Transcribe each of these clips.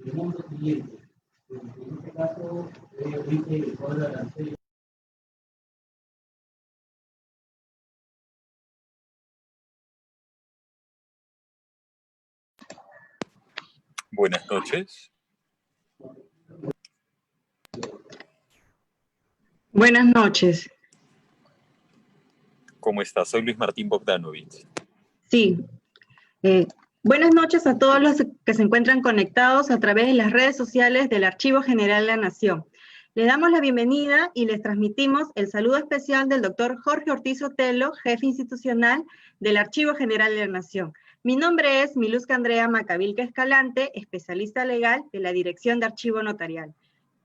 Tenemos lo siguiente. En este caso, dice el cuadro arancel. Buenas noches. Buenas noches. ¿Cómo estás? Soy Luis Martín Bogdanovich. Sí. Buenas noches a todos los que se encuentran conectados a través de las redes sociales del Archivo General de la Nación. Les damos la bienvenida y les transmitimos el saludo especial del doctor Jorge Ortiz Otelo, jefe institucional del Archivo General de la Nación. Mi nombre es Miluska Andrea Macavilca Escalante, especialista legal de la Dirección de Archivo Notarial.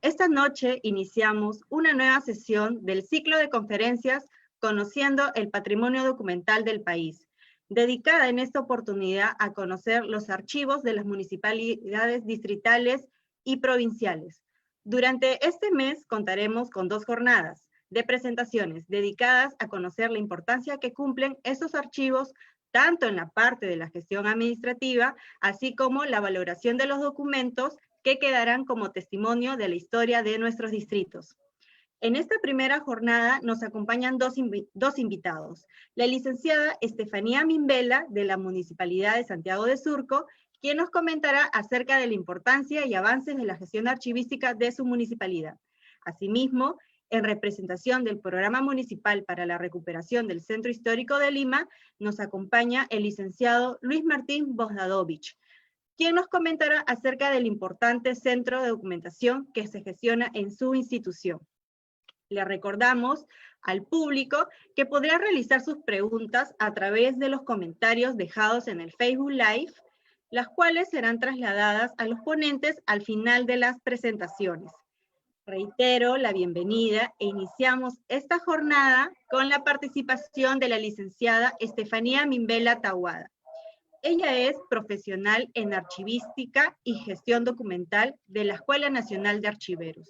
Esta noche iniciamos una nueva sesión del ciclo de conferencias Conociendo el Patrimonio Documental del País, dedicada en esta oportunidad a conocer los archivos de las municipalidades distritales y provinciales. Durante este mes contaremos con 2 jornadas de presentaciones dedicadas a conocer la importancia que cumplen esos archivos tanto en la parte de la gestión administrativa, así como la valoración de los documentos que quedarán como testimonio de la historia de nuestros distritos. En esta primera jornada nos acompañan dos invitados. La licenciada Estefanía Mimbela, de la Municipalidad de Santiago de Surco, quien nos comentará acerca de la importancia y avances de la gestión archivística de su municipalidad. Asimismo, en representación del Programa Municipal para la Recuperación del Centro Histórico de Lima, nos acompaña el licenciado Luis Martín Bogdanovich, quien nos comentará acerca del importante centro de documentación que se gestiona en su institución. Le recordamos al público que podrá realizar sus preguntas a través de los comentarios dejados en el Facebook Live, las cuales serán trasladadas a los ponentes al final de las presentaciones. Reitero la bienvenida e iniciamos esta jornada con la participación de la licenciada Estefanía Mimbela Tahuada. Ella es profesional en archivística y gestión documental de la Escuela Nacional de Archiveros.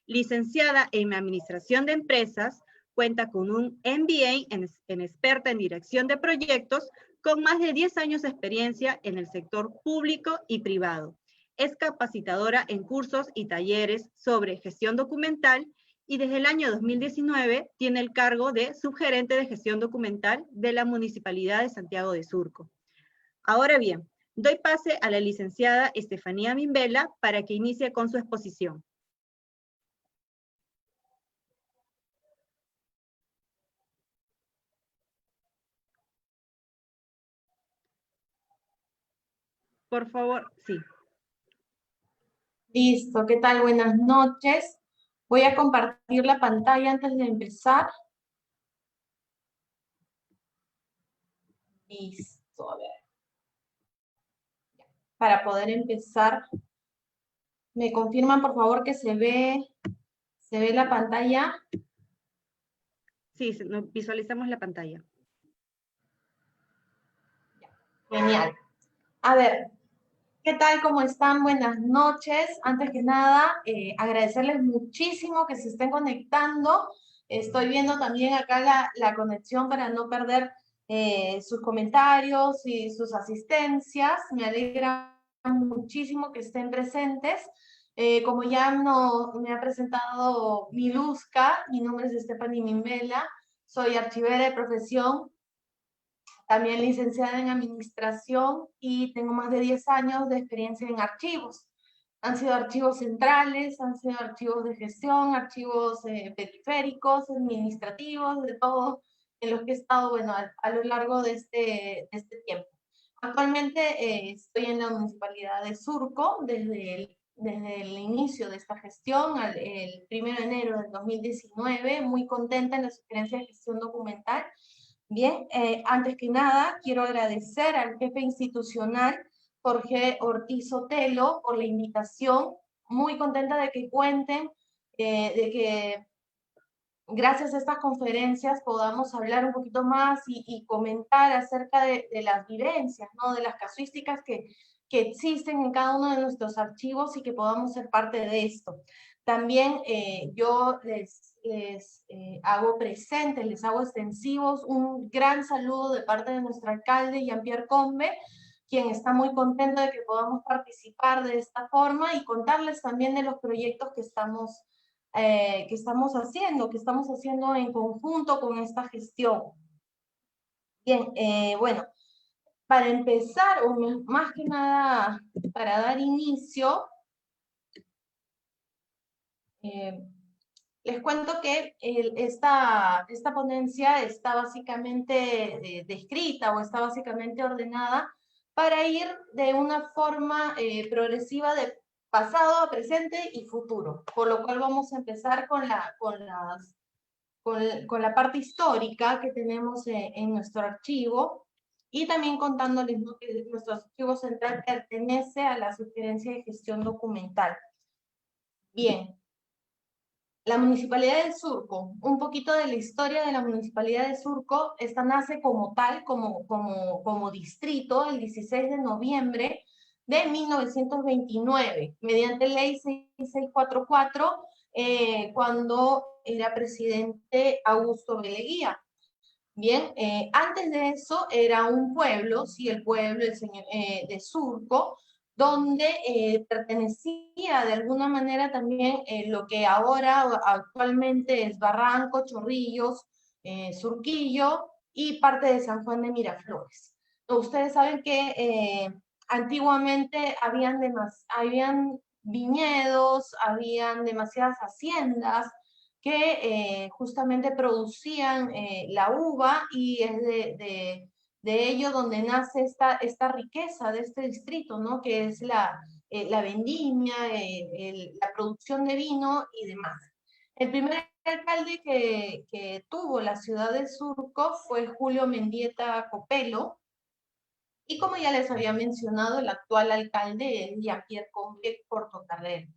Licenciada en Administración de Empresas, cuenta con un MBA en experta en dirección de proyectos, con más de 10 años de experiencia en el sector público y privado. Es capacitadora en cursos y talleres sobre gestión documental y desde el año 2019 tiene el cargo de subgerente de gestión documental de la Municipalidad de Santiago de Surco. Ahora bien, doy pase a la licenciada Estefanía Mimbela para que inicie con su exposición. Por favor, sí. Listo, ¿qué tal? Buenas noches. Voy a compartir la pantalla antes de empezar. Listo, a ver. Para poder empezar, ¿me confirman por favor que se ve la pantalla? Sí, visualizamos la pantalla. Genial. A ver, ¿qué tal? ¿Cómo están? Buenas noches. Antes que nada, agradecerles muchísimo que se estén conectando. Estoy viendo también acá la conexión para no perder sus comentarios y sus asistencias. Me alegra muchísimo que estén presentes. Como ya me ha presentado Miluska, mi nombre es Stephanie Mimela, soy archivera de profesión, también licenciada en administración y tengo más de 10 años de experiencia en archivos. Han sido archivos centrales, han sido archivos de gestión, archivos periféricos, administrativos, de todo en los que he estado, bueno, a lo largo de este tiempo. Actualmente estoy en la Municipalidad de Surco desde el inicio de esta gestión, el 1 de enero del 2019, muy contenta en la sugerencia de gestión documental. Bien, antes que nada, quiero agradecer al jefe institucional, Jorge Ortiz Sotelo, por la invitación. Muy contenta de que cuenten, de que gracias a estas conferencias podamos hablar un poquito más y comentar acerca de las vivencias, ¿no? De las casuísticas que existen en cada uno de nuestros archivos y que podamos ser parte de esto. También yo les hago presentes, les hago extensivos un gran saludo de parte de nuestro alcalde, Jean-Pierre Combe, quien está muy contento de que podamos participar de esta forma y contarles también de los proyectos que estamos haciendo en conjunto con esta gestión. Bien, bueno, para empezar, o más que nada, para dar inicio, les cuento que esta ponencia está básicamente descrita o está básicamente ordenada para ir de una forma progresiva de pasado a presente y futuro, por lo cual vamos a empezar con la parte histórica que tenemos en nuestro archivo y también contándoles, ¿no?, que nuestro archivo central pertenece a la Sugerencia de Gestión Documental. Bien. La Municipalidad de Surco, un poquito de la historia de la Municipalidad de Surco. Esta nace como tal, como distrito, el 16 de noviembre de 1929, mediante ley 6644, cuando era presidente Augusto B. Leguía. Bien, antes de eso era un pueblo, sí, el pueblo de Surco, donde pertenecía de alguna manera también lo que ahora actualmente es Barranco, Chorrillos, Surquillo y parte de San Juan de Miraflores. Ustedes saben que antiguamente habían viñedos, habían demasiadas haciendas que justamente producían la uva, y es de ello donde nace esta riqueza de este distrito, ¿no?, que es la vendimia, la producción de vino y demás. El primer alcalde que tuvo la ciudad de Surco fue Julio Mendieta Copelo, y como ya les había mencionado, el actual alcalde es Jean-Pierre Combe Portocarrero.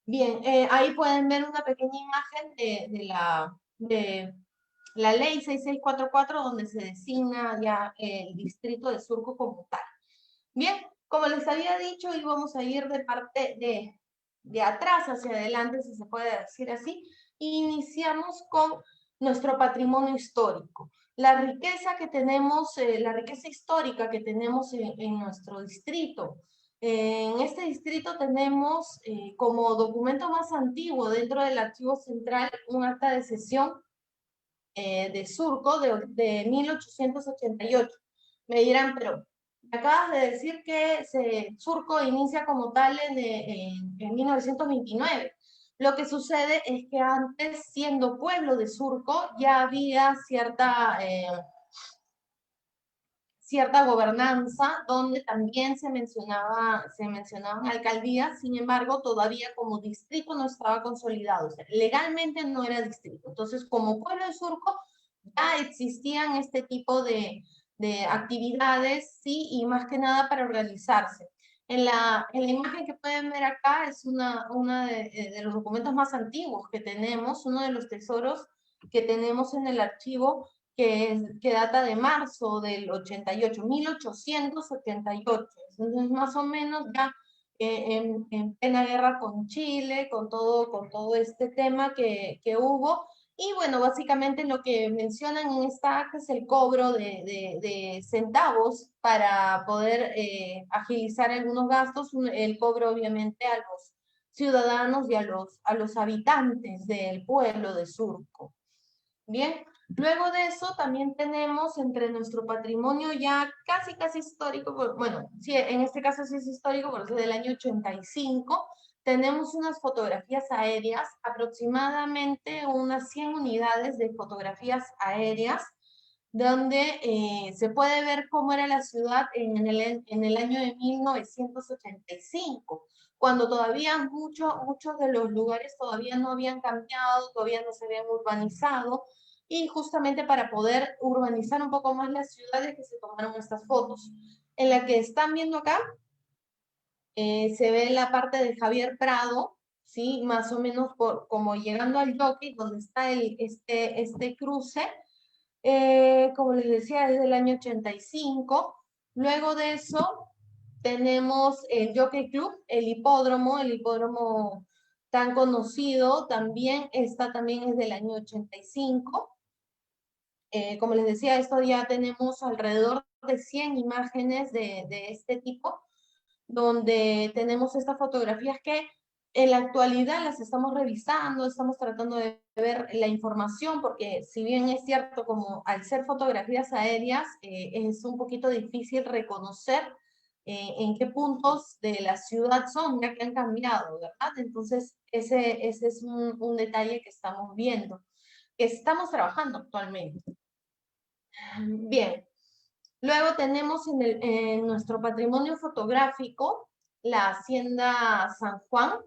Bien, ahí pueden ver una pequeña imagen de la ley 6644, donde se designa ya el distrito de Surco como tal. Bien, como les había dicho, íbamos a ir de parte de atrás hacia adelante, si se puede decir así. Iniciamos con nuestro patrimonio histórico. La riqueza que tenemos, la riqueza histórica que tenemos en nuestro distrito. En este distrito tenemos como documento más antiguo dentro del archivo central un acta de cesión de Surco de 1888. Me dirán, pero me acabas de decir que Surco inicia como tal en 1929. Lo que sucede es que antes, siendo pueblo de Surco, ya había cierta gobernanza, donde también se mencionaban alcaldías. Sin embargo, todavía como distrito no estaba consolidado, o sea, legalmente no era distrito. Entonces, como pueblo de Surco, ya existían este tipo de actividades, sí, y más que nada para organizarse. En la imagen que pueden ver acá es una de los documentos más antiguos que tenemos, uno de los tesoros que tenemos en el archivo, que data de marzo del 88, 1888. Entonces, más o menos ya en plena guerra con Chile, con todo este tema que hubo. Y bueno, básicamente lo que mencionan en esta acta es el cobro de centavos para poder agilizar algunos gastos, el cobro obviamente a los ciudadanos y a los habitantes del pueblo de Surco. Bien, luego de eso también tenemos entre nuestro patrimonio ya casi histórico, bueno, sí, en este caso sí es histórico, porque es del año 85, tenemos unas fotografías aéreas, aproximadamente unas 100 unidades de fotografías aéreas, donde se puede ver cómo era la ciudad en el año de 1985, cuando todavía muchos de los lugares todavía no habían cambiado, todavía no se habían urbanizado, y justamente para poder urbanizar un poco más las ciudades que se tomaron estas fotos. En la que están viendo acá, se ve la parte de Javier Prado, ¿sí? Más o menos como llegando al Jockey, donde está este cruce. Como les decía, es del año 85. Luego de eso, tenemos el Jockey Club, el hipódromo tan conocido, también es del año 85. Como les decía, esto ya tenemos alrededor de 100 imágenes de este tipo, donde tenemos estas fotografías que en la actualidad las estamos revisando, estamos tratando de ver la información, porque si bien es cierto, como al ser fotografías aéreas, es un poquito difícil reconocer en qué puntos de la ciudad son, ya que han cambiado, ¿verdad? Entonces, ese es un detalle que estamos viendo, que estamos trabajando actualmente. Bien, luego tenemos en nuestro patrimonio fotográfico la Hacienda San Juan.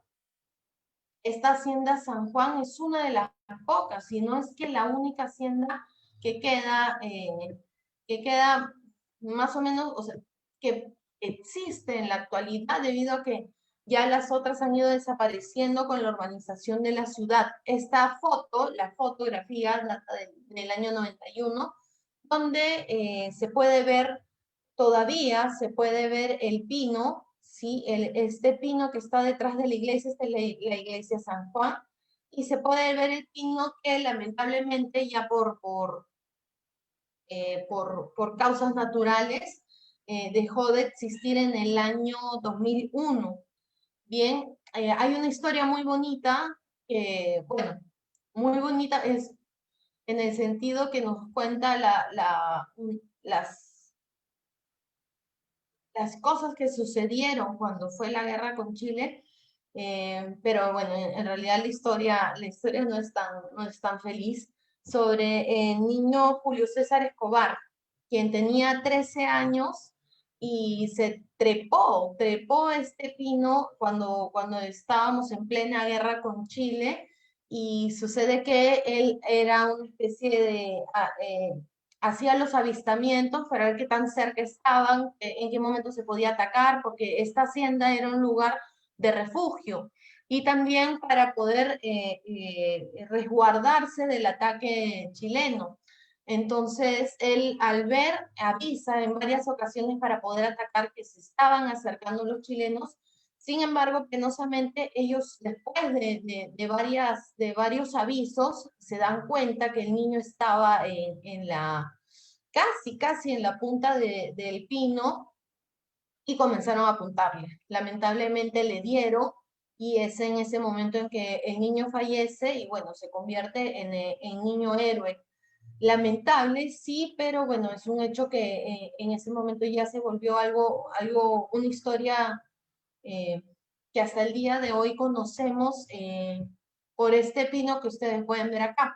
Esta Hacienda San Juan es una de las pocas, si no es que la única hacienda que queda más o menos, o sea, que existe en la actualidad debido a que ya las otras han ido desapareciendo con la urbanización de la ciudad. Esta foto, la fotografía, data del año 91, donde se puede ver, todavía se puede ver el pino, ¿sí? Este pino que está detrás de la iglesia, esta es la iglesia San Juan, y se puede ver el pino que lamentablemente ya por causas naturales dejó de existir en el año 2001. Bien, hay una historia muy bonita, bueno, muy bonita es en el sentido que nos cuenta las cosas que sucedieron cuando fue la guerra con Chile, pero bueno, en realidad la historia no es tan feliz, sobre el niño Julio César Escobar, quien tenía 13 años y se trepó este pino cuando estábamos en plena guerra con Chile, y sucede que él era una especie de hacía los avistamientos para ver qué tan cerca estaban, en qué momento se podía atacar, porque esta hacienda era un lugar de refugio, y también para poder resguardarse del ataque chileno. Entonces, él al ver, avisa en varias ocasiones para poder atacar que se estaban acercando los chilenos. Sin embargo, penosamente, ellos después de varios avisos se dan cuenta que el niño estaba casi en la punta del pino, y comenzaron a apuntarle. Lamentablemente le dieron, y es en ese momento en que el niño fallece y bueno, se convierte en niño héroe. Lamentable, sí, pero bueno, es un hecho que en ese momento ya se volvió una historia que hasta el día de hoy conocemos por este pino que ustedes pueden ver acá.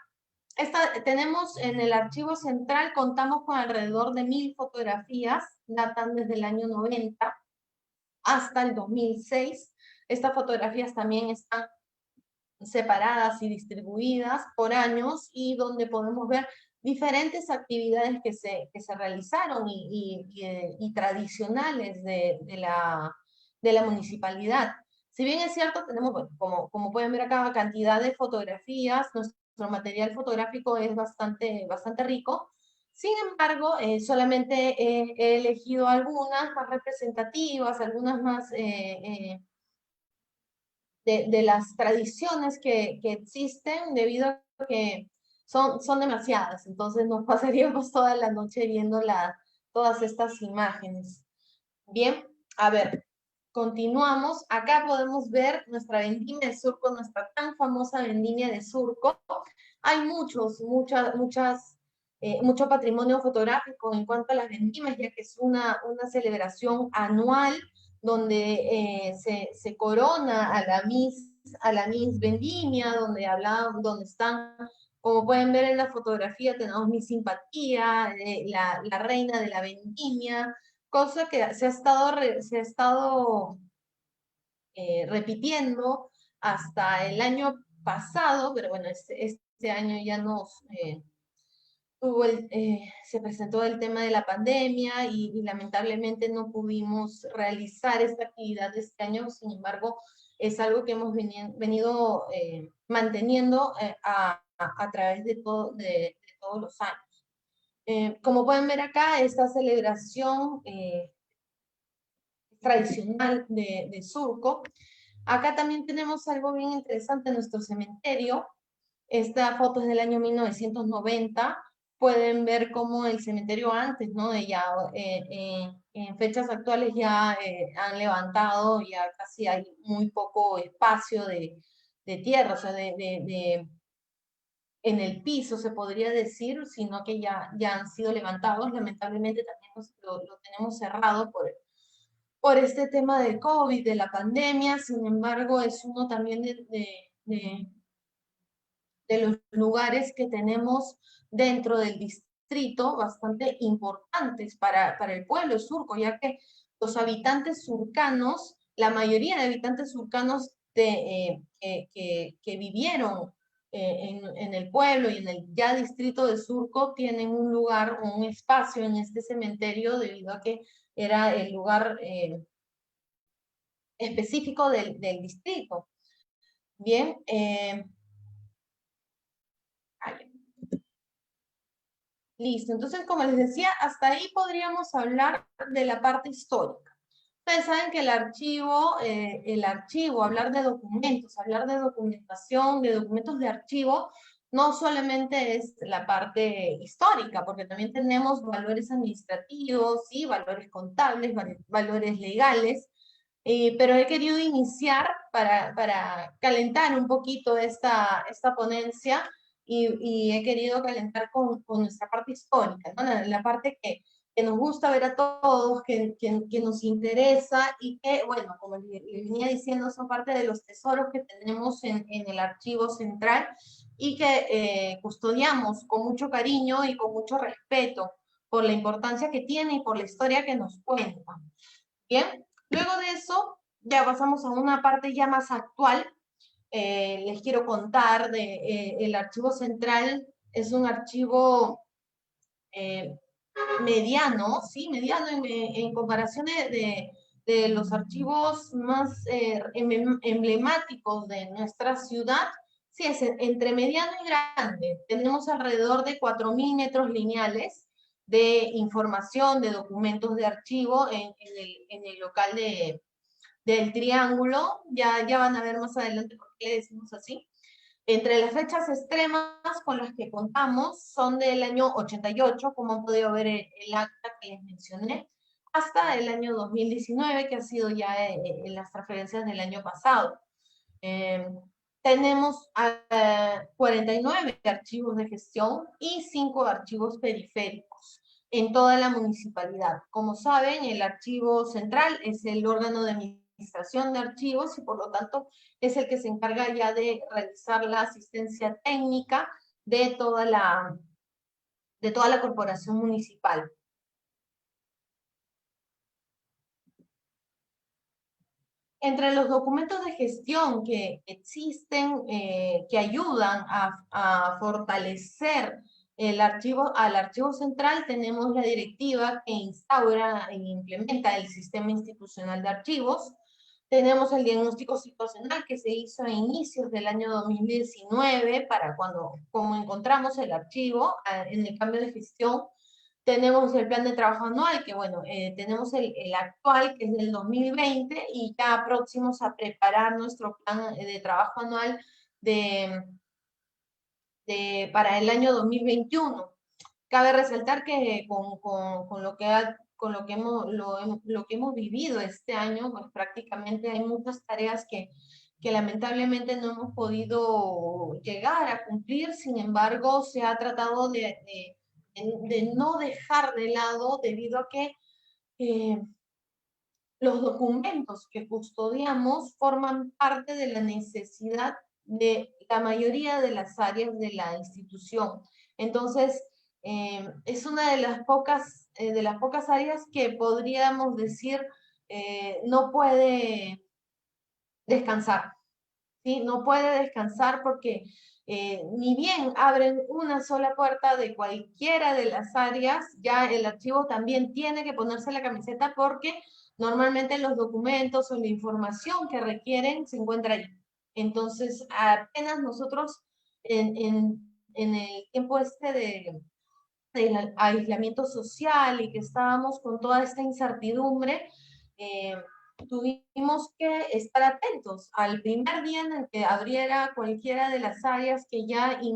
Tenemos en el archivo central, contamos con alrededor de 1000 fotografías, datan desde el año 90 hasta el 2006. Estas fotografías también están separadas y distribuidas por años, y donde podemos ver diferentes actividades que se realizaron y tradicionales de la municipalidad. Si bien es cierto, tenemos, bueno, como pueden ver acá, cantidad de fotografías, nuestro material fotográfico es bastante rico, Sin embargo, solamente he elegido algunas más representativas, algunas más de las tradiciones que existen, debido a que son demasiadas, entonces nos pasaríamos toda la noche viendo todas estas imágenes. Bien, a ver, continuamos. Acá podemos ver nuestra vendimia de Surco, nuestra tan famosa vendimia de Surco. Hay mucho patrimonio fotográfico en cuanto a las vendimias, ya que es una celebración anual donde se corona a la Miss Vendimia, donde están, como pueden ver en la fotografía, tenemos Miss Simpatía, la reina de la vendimia, cosa que se ha estado repitiendo hasta el año pasado, pero bueno, este año ya se presentó el tema de la pandemia y lamentablemente no pudimos realizar esta actividad de este año. Sin embargo, es algo que hemos venido manteniendo a través de todos los años. Como pueden ver acá, esta celebración tradicional de Surco. Acá también tenemos algo bien interesante en nuestro cementerio. Esta foto es del año 1990. Pueden ver cómo el cementerio antes, ¿no? En fechas actuales ya han levantado, ya casi hay muy poco espacio de tierra, o sea, en el piso se podría decir, sino que ya han sido levantados. Lamentablemente también lo tenemos cerrado por este tema del COVID, de la pandemia. Sin embargo, es uno también de los lugares que tenemos dentro del distrito bastante importantes para el pueblo de Surco, ya que los habitantes surcanos, la mayoría de habitantes surcanos que vivieron en el pueblo y en el ya distrito de Surco tienen un lugar, un espacio en este cementerio, debido a que era el lugar específico del distrito. Bien, listo. Entonces, como les decía, hasta ahí podríamos hablar de la parte histórica. Ustedes saben que el archivo, hablar de documentos, hablar de documentación, de documentos de archivo, no solamente es la parte histórica, porque también tenemos valores administrativos, ¿sí? Valores contables, valores legales, pero he querido iniciar para calentar un poquito esta ponencia y he querido calentar con nuestra parte histórica, ¿no? La parte que nos gusta ver a todos, que nos interesa y que, bueno, como le venía diciendo, son parte de los tesoros que tenemos en el archivo central y que custodiamos con mucho cariño y con mucho respeto por la importancia que tiene y por la historia que nos cuenta. Bien, luego de eso ya pasamos a una parte ya más actual. Les quiero contar el archivo central. Es un archivo mediano, ¿sí? Mediano en comparación de los archivos más emblemáticos de nuestra ciudad. Sí, es entre mediano y grande. Tenemos alrededor de 4.000 metros lineales de información, de documentos de archivo en el local del Triángulo. Ya van a ver más adelante por qué le decimos así. Entre las fechas extremas con las que contamos son del año 88, como han podido ver el acta que les mencioné, hasta el año 2019, que ha sido ya en las transferencias del año pasado. Tenemos 49 archivos de gestión y 5 archivos periféricos en toda la municipalidad. Como saben, el archivo central es el órgano de administración de archivos y por lo tanto es el que se encarga ya de realizar la asistencia técnica de toda la corporación municipal. Entre los documentos de gestión que existen, que ayudan a fortalecer al archivo central, tenemos la directiva que instaura e implementa el sistema institucional de archivos. Tenemos el diagnóstico situacional que se hizo a inicios del año 2019 para como encontramos el archivo en el cambio de gestión. Tenemos el plan de trabajo anual, que bueno, tenemos el actual, que es del 2020, y ya próximos a preparar nuestro plan de trabajo anual para el año 2021. Cabe resaltar que con lo que lo que hemos vivido este año, pues prácticamente hay muchas tareas que lamentablemente no hemos podido llegar a cumplir. Sin embargo, se ha tratado de no dejar de lado, debido a que los documentos que custodiamos forman parte de la necesidad de la mayoría de las áreas de la institución. Entonces, es una de las pocas áreas que podríamos decir no puede descansar, ¿sí? No puede descansar porque ni bien abren una sola puerta de cualquiera de las áreas, ya el archivo también tiene que ponerse la camiseta, porque normalmente los documentos o la información que requieren se encuentra ahí. Entonces, apenas nosotros en el tiempo del aislamiento social y que estábamos con toda esta incertidumbre, tuvimos que estar atentos al primer día en el que abriera cualquiera de las áreas, que ya que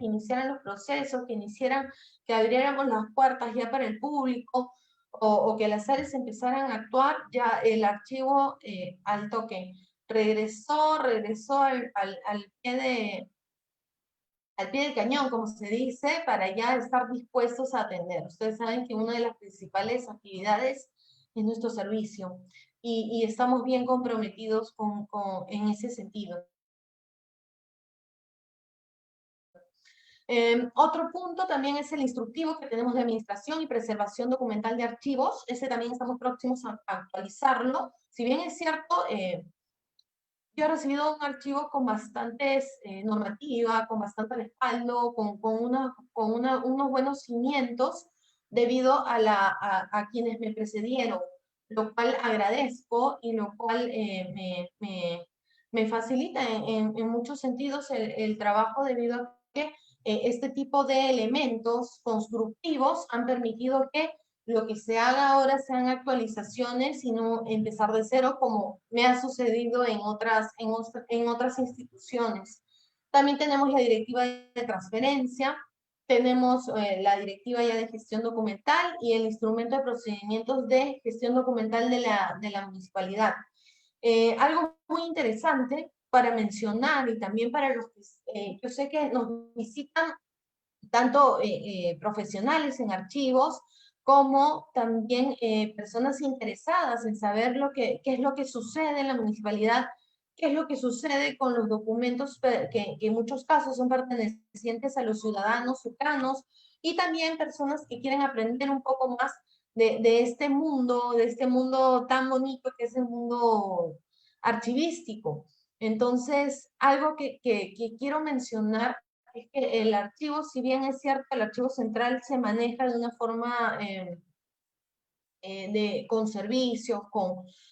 iniciaran los procesos, que abriéramos las puertas ya para el público, o que las áreas empezaran a actuar. Ya el archivo al toque regresó al pie del cañón, como se dice, para ya estar dispuestos a atender. Ustedes saben que una de las principales actividades es nuestro servicio, y estamos bien comprometidos en ese sentido. Otro punto también es el instructivo que tenemos de administración y preservación documental de archivos. Ese también estamos próximos a actualizarlo. Si bien es cierto, yo he recibido un archivo con bastantes normativa, con bastante respaldo, unos buenos cimientos, debido a quienes me precedieron, lo cual agradezco, y lo cual me facilita en muchos sentidos el trabajo, debido a que este tipo de elementos constructivos han permitido que lo que se haga ahora sean actualizaciones y no empezar de cero, como me ha sucedido en otras instituciones. También tenemos la directiva de transferencia, tenemos la directiva ya de gestión documental y el instrumento de procedimientos de gestión documental de la municipalidad. Algo muy interesante para mencionar, y también para los que yo sé que nos visitan, tanto profesionales en archivos, como también personas interesadas en saber qué es lo que sucede en la municipalidad, qué es lo que sucede con los documentos que en muchos casos son pertenecientes a los ciudadanos cercanos, y también personas que quieren aprender un poco más de este mundo tan bonito que es el mundo archivístico. Entonces, algo que quiero mencionar es que el archivo, si bien es cierto, el archivo central se maneja de una forma con servicios,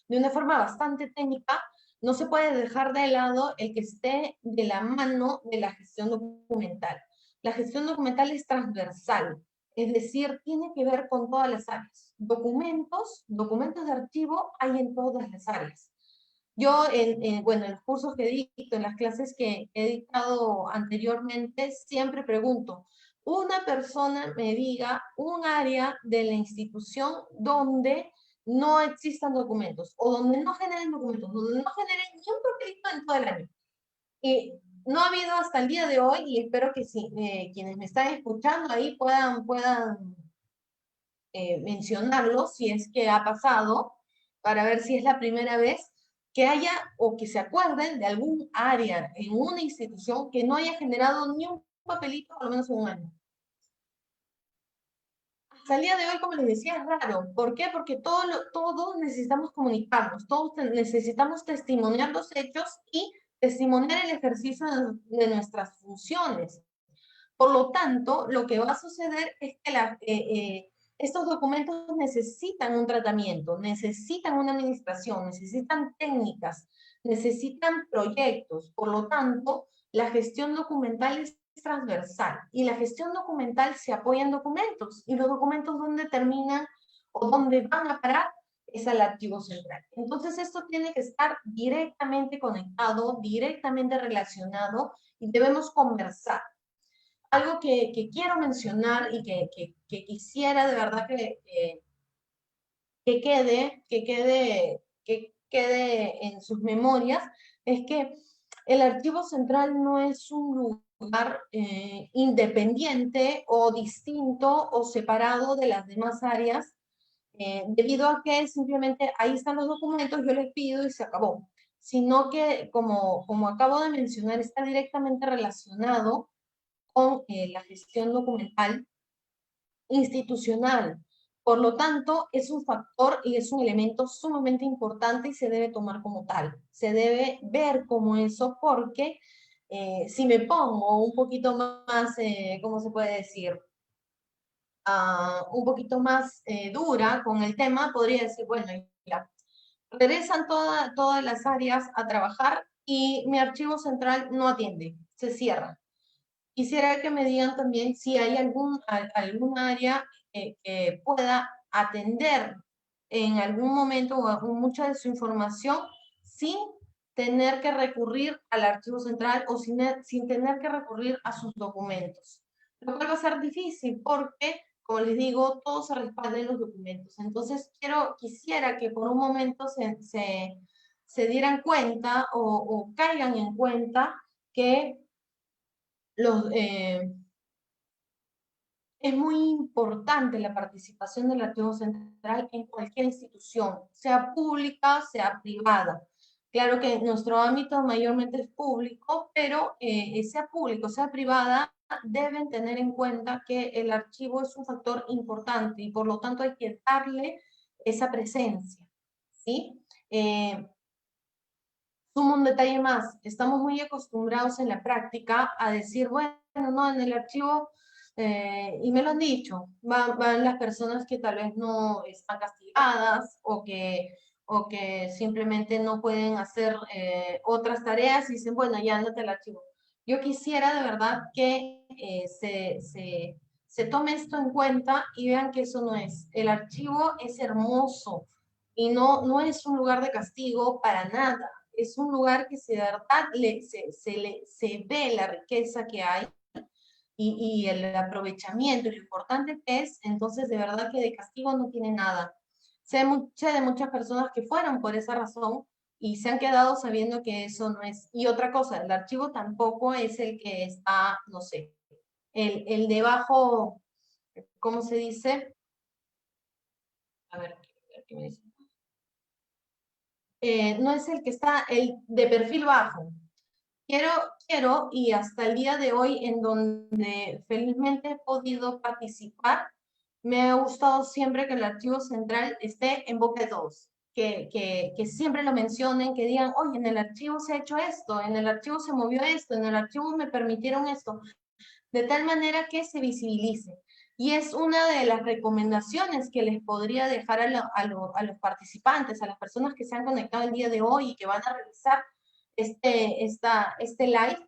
de una forma bastante técnica, no se puede dejar de lado el que esté de la mano de la gestión documental. La gestión documental es transversal, es decir, tiene que ver con todas las áreas. Documentos de archivo hay en todas las áreas. Yo, bueno, en los cursos que dicto, en las clases que he dictado anteriormente, siempre pregunto: una persona me diga un área de la institución donde no existan documentos, o donde no generen documentos, donde no generen ni un papelito en todo el año. Y no ha habido hasta el día de hoy, y espero que quienes me están escuchando ahí puedan mencionarlo, si es que ha pasado, para ver si es la primera vez que haya, o que se acuerden de algún área en una institución que no haya generado ni un papelito por lo menos en un año. Hasta el día de hoy, como les decía, es raro. ¿Por qué? Porque todos necesitamos comunicarnos, todos necesitamos testimoniar los hechos y testimoniar el ejercicio de nuestras funciones. Por lo tanto, lo que va a suceder es que estos documentos necesitan un tratamiento, necesitan una administración, necesitan técnicas, necesitan proyectos. Por lo tanto, la gestión documental es transversal y la gestión documental se apoya en documentos, y los documentos donde terminan o donde van a parar es al archivo central. Entonces esto tiene que estar directamente conectado, directamente relacionado, y debemos conversar. Algo que quiero mencionar y que quisiera de verdad que quede en sus memorias, es que el archivo central no es un lugar independiente o distinto o separado de las demás áreas, debido a que simplemente ahí están los documentos, yo les pido y se acabó, sino que, como acabo de mencionar, está directamente relacionado con la gestión documental institucional. Por lo tanto, es un factor y es un elemento sumamente importante y se debe tomar como tal. Se debe ver como eso porque si me pongo un poquito más, ¿cómo se puede decir? Un poquito más dura con el tema, podría decir, bueno, ya, regresan todas las áreas a trabajar y mi archivo central no atiende, se cierra. Quisiera que me digan también si hay algún área que pueda atender en algún momento o mucha de su información sin tener que recurrir al archivo central o sin tener que recurrir a sus documentos. Lo cual va a ser difícil porque, como les digo, todo se respalda en los documentos. Entonces, quisiera que por un momento se dieran cuenta o caigan en cuenta que es muy importante la participación del archivo central en cualquier institución, sea pública, sea privada. Claro que nuestro ámbito mayormente es público, pero sea público, sea privada, deben tener en cuenta que el archivo es un factor importante y por lo tanto hay que darle esa presencia, ¿sí? Sumo un detalle más, estamos muy acostumbrados en la práctica a decir, bueno, no, en el archivo, y me lo han dicho, van las personas que tal vez no están castigadas o que simplemente no pueden hacer otras tareas y dicen, bueno, ya ándate al archivo. Yo quisiera de verdad que se tome esto en cuenta y vean que eso no es. El archivo es hermoso y no es un lugar de castigo para nada. Es un lugar que de verdad se ve la riqueza que hay y el aprovechamiento y lo importante que es, entonces de verdad que de castigo no tiene nada. Sé de muchas personas que fueron por esa razón y se han quedado sabiendo que eso no es. Y otra cosa, el archivo tampoco es el que está, no sé, el debajo, ¿cómo se dice? A ver, ¿qué me dice? No es el que está el de perfil bajo. Quiero, y hasta el día de hoy, en donde felizmente he podido participar, me ha gustado siempre que el archivo central esté en boca de todos, que siempre lo mencionen, que digan, oye, en el archivo se ha hecho esto, en el archivo se movió esto, en el archivo me permitieron esto, de tal manera que se visibilice. Y es una de las recomendaciones que les podría dejar a los participantes, a las personas que se han conectado el día de hoy y que van a revisar este live,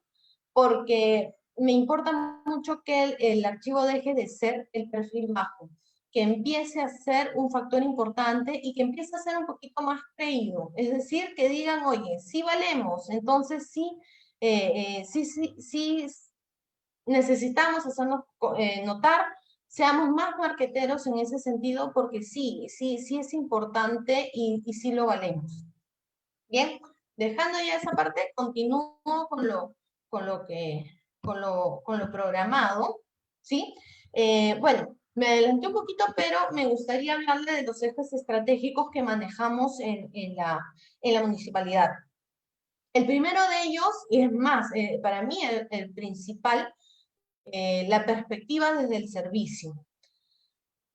porque me importa mucho que el archivo deje de ser el perfil bajo, que empiece a ser un factor importante y que empiece a ser un poquito más creído. Es decir, que digan, oye, sí valemos, entonces sí, sí necesitamos hacernos notar, seamos más marqueteros en ese sentido, porque sí es importante y sí lo valemos. Bien, dejando ya esa parte, continúo con lo programado, ¿sí? Bueno, me adelanté un poquito, pero me gustaría hablarle de los ejes estratégicos que manejamos en la municipalidad. El primero de ellos, y es más, para mí el principal, la perspectiva desde el servicio.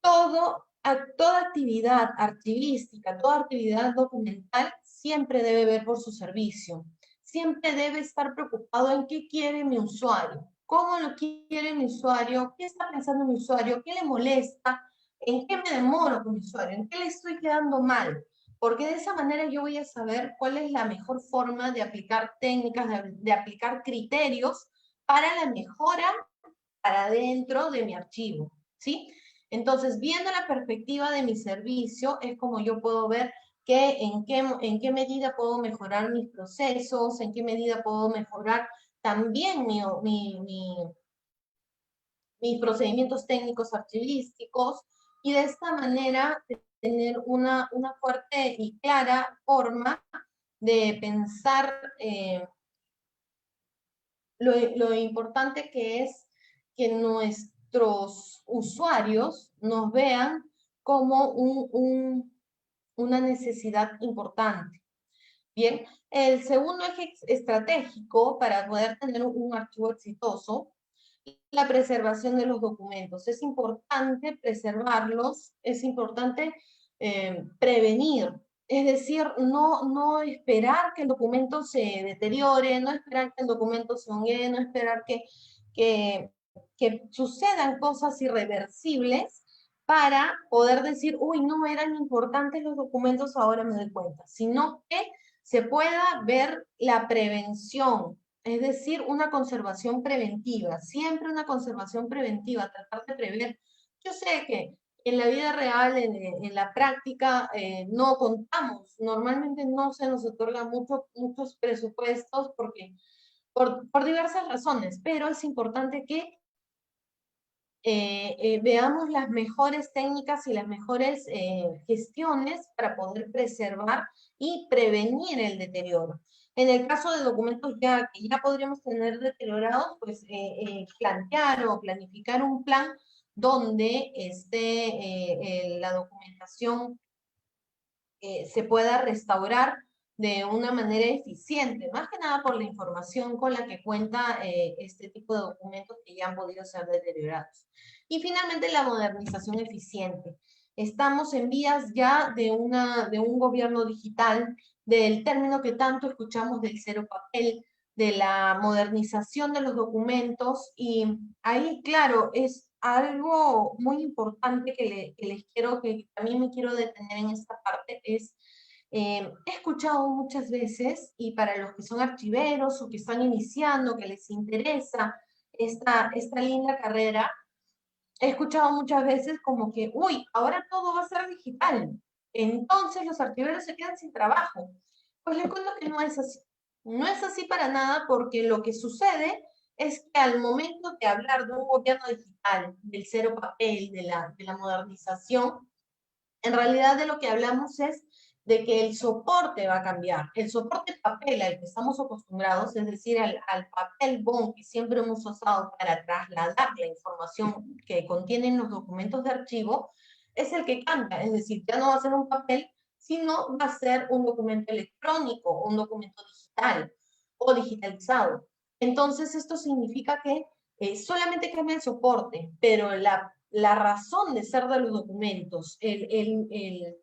Toda actividad archivística, toda actividad documental siempre debe ver por su servicio. Siempre debe estar preocupado en qué quiere mi usuario, cómo lo quiere mi usuario, qué está pensando mi usuario, qué le molesta, en qué me demoro con mi usuario, en qué le estoy quedando mal. Porque de esa manera yo voy a saber cuál es la mejor forma de aplicar técnicas, de aplicar criterios para la mejora para dentro de mi archivo, ¿sí? Entonces, viendo la perspectiva de mi servicio, es como yo puedo ver en qué medida puedo mejorar mis procesos, en qué medida puedo mejorar también mis procedimientos técnicos archivísticos, y de esta manera tener una fuerte y clara forma de pensar lo importante que es que nuestros usuarios nos vean como una necesidad importante. Bien, el segundo eje estratégico para poder tener un archivo exitoso, la preservación de los documentos. Es importante preservarlos, es importante prevenir. Es decir, no esperar que el documento se deteriore, no esperar que el documento se hongue, no esperar que sucedan cosas irreversibles para poder decir, uy, no eran importantes los documentos, ahora me doy cuenta, sino que se pueda ver la prevención, es decir, una conservación preventiva, siempre una conservación preventiva, tratar de prever. Yo sé que en la vida real, en la práctica, no contamos, normalmente no se nos otorgan muchos presupuestos por diversas razones, pero es importante que veamos las mejores técnicas y las mejores gestiones para poder preservar y prevenir el deterioro. En el caso de documentos que ya podríamos tener deteriorados, pues plantear o planificar un plan donde la documentación se pueda restaurar de una manera eficiente, más que nada por la información con la que cuenta este tipo de documentos que ya han podido ser deteriorados. Y finalmente la modernización eficiente. Estamos en vías ya de un gobierno digital, del término que tanto escuchamos del cero papel, de la modernización de los documentos, y ahí, claro, es algo muy importante que también me quiero detener en esta parte, es, he escuchado muchas veces, y para los que son archiveros o que están iniciando, que les interesa esta linda carrera, he escuchado muchas veces como que, uy, ahora todo va a ser digital, entonces los archiveros se quedan sin trabajo. Pues les cuento que no es así. No es así para nada, porque lo que sucede es que al momento de hablar de un gobierno digital, del cero papel, de la modernización, en realidad de lo que hablamos es de que el soporte va a cambiar. El soporte papel al que estamos acostumbrados, es decir, al papel bond que siempre hemos usado para trasladar la información que contienen los documentos de archivo, es el que cambia. Es decir, ya no va a ser un papel, sino va a ser un documento electrónico, un documento digital o digitalizado. Entonces, esto significa que solamente cambia el soporte, pero la razón de ser de los documentos, el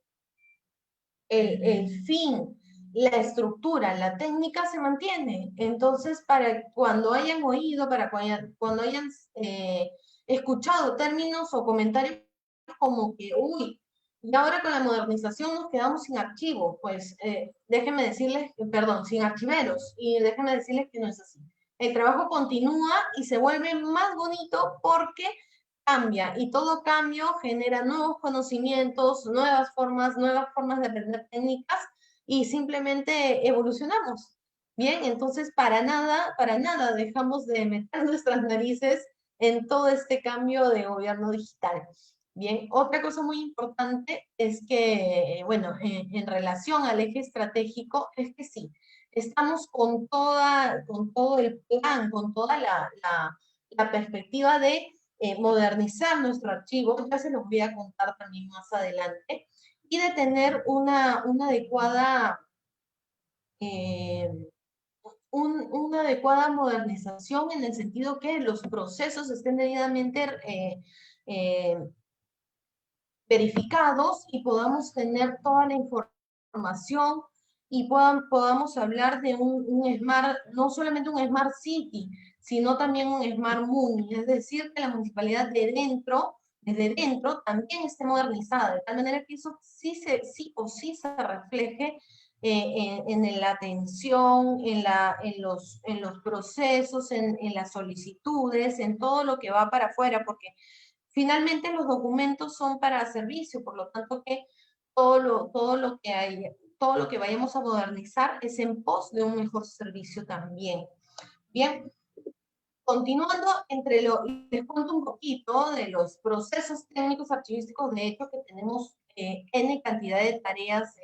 fin, la estructura, la técnica se mantiene. Entonces, para cuando hayan oído, para cuando hayan escuchado términos o comentarios como que, uy, y ahora con la modernización nos quedamos sin archivos, pues déjenme decirles, perdón, sin archiveros, y déjenme decirles que no es así. El trabajo continúa y se vuelve más bonito porque cambia, y todo cambio genera nuevos conocimientos, nuevas formas de aprender técnicas, y simplemente evolucionamos. Bien, entonces para nada dejamos de meter nuestras narices en todo este cambio de gobierno digital. Bien, otra cosa muy importante es que, bueno, en relación al eje estratégico, es que sí, estamos con todo el plan, con toda la perspectiva de modernizar nuestro archivo, ya se los voy a contar también más adelante, y de tener una adecuada una adecuada modernización, en el sentido que los procesos estén debidamente verificados y podamos tener toda la información, y podamos hablar de un smart, no solamente un smart city, sino también un smart muni, es decir, que la municipalidad desde dentro también esté modernizada, de tal manera que eso sí o sí se refleje en la atención, en los procesos, en las solicitudes, en todo lo que va para afuera, porque finalmente los documentos son para servicio, por lo tanto que todo lo que hay, todo lo que vayamos a modernizar es en pos de un mejor servicio también. Bien, continuando, les cuento un poquito de los procesos técnicos archivísticos. De hecho, que tenemos N cantidad de tareas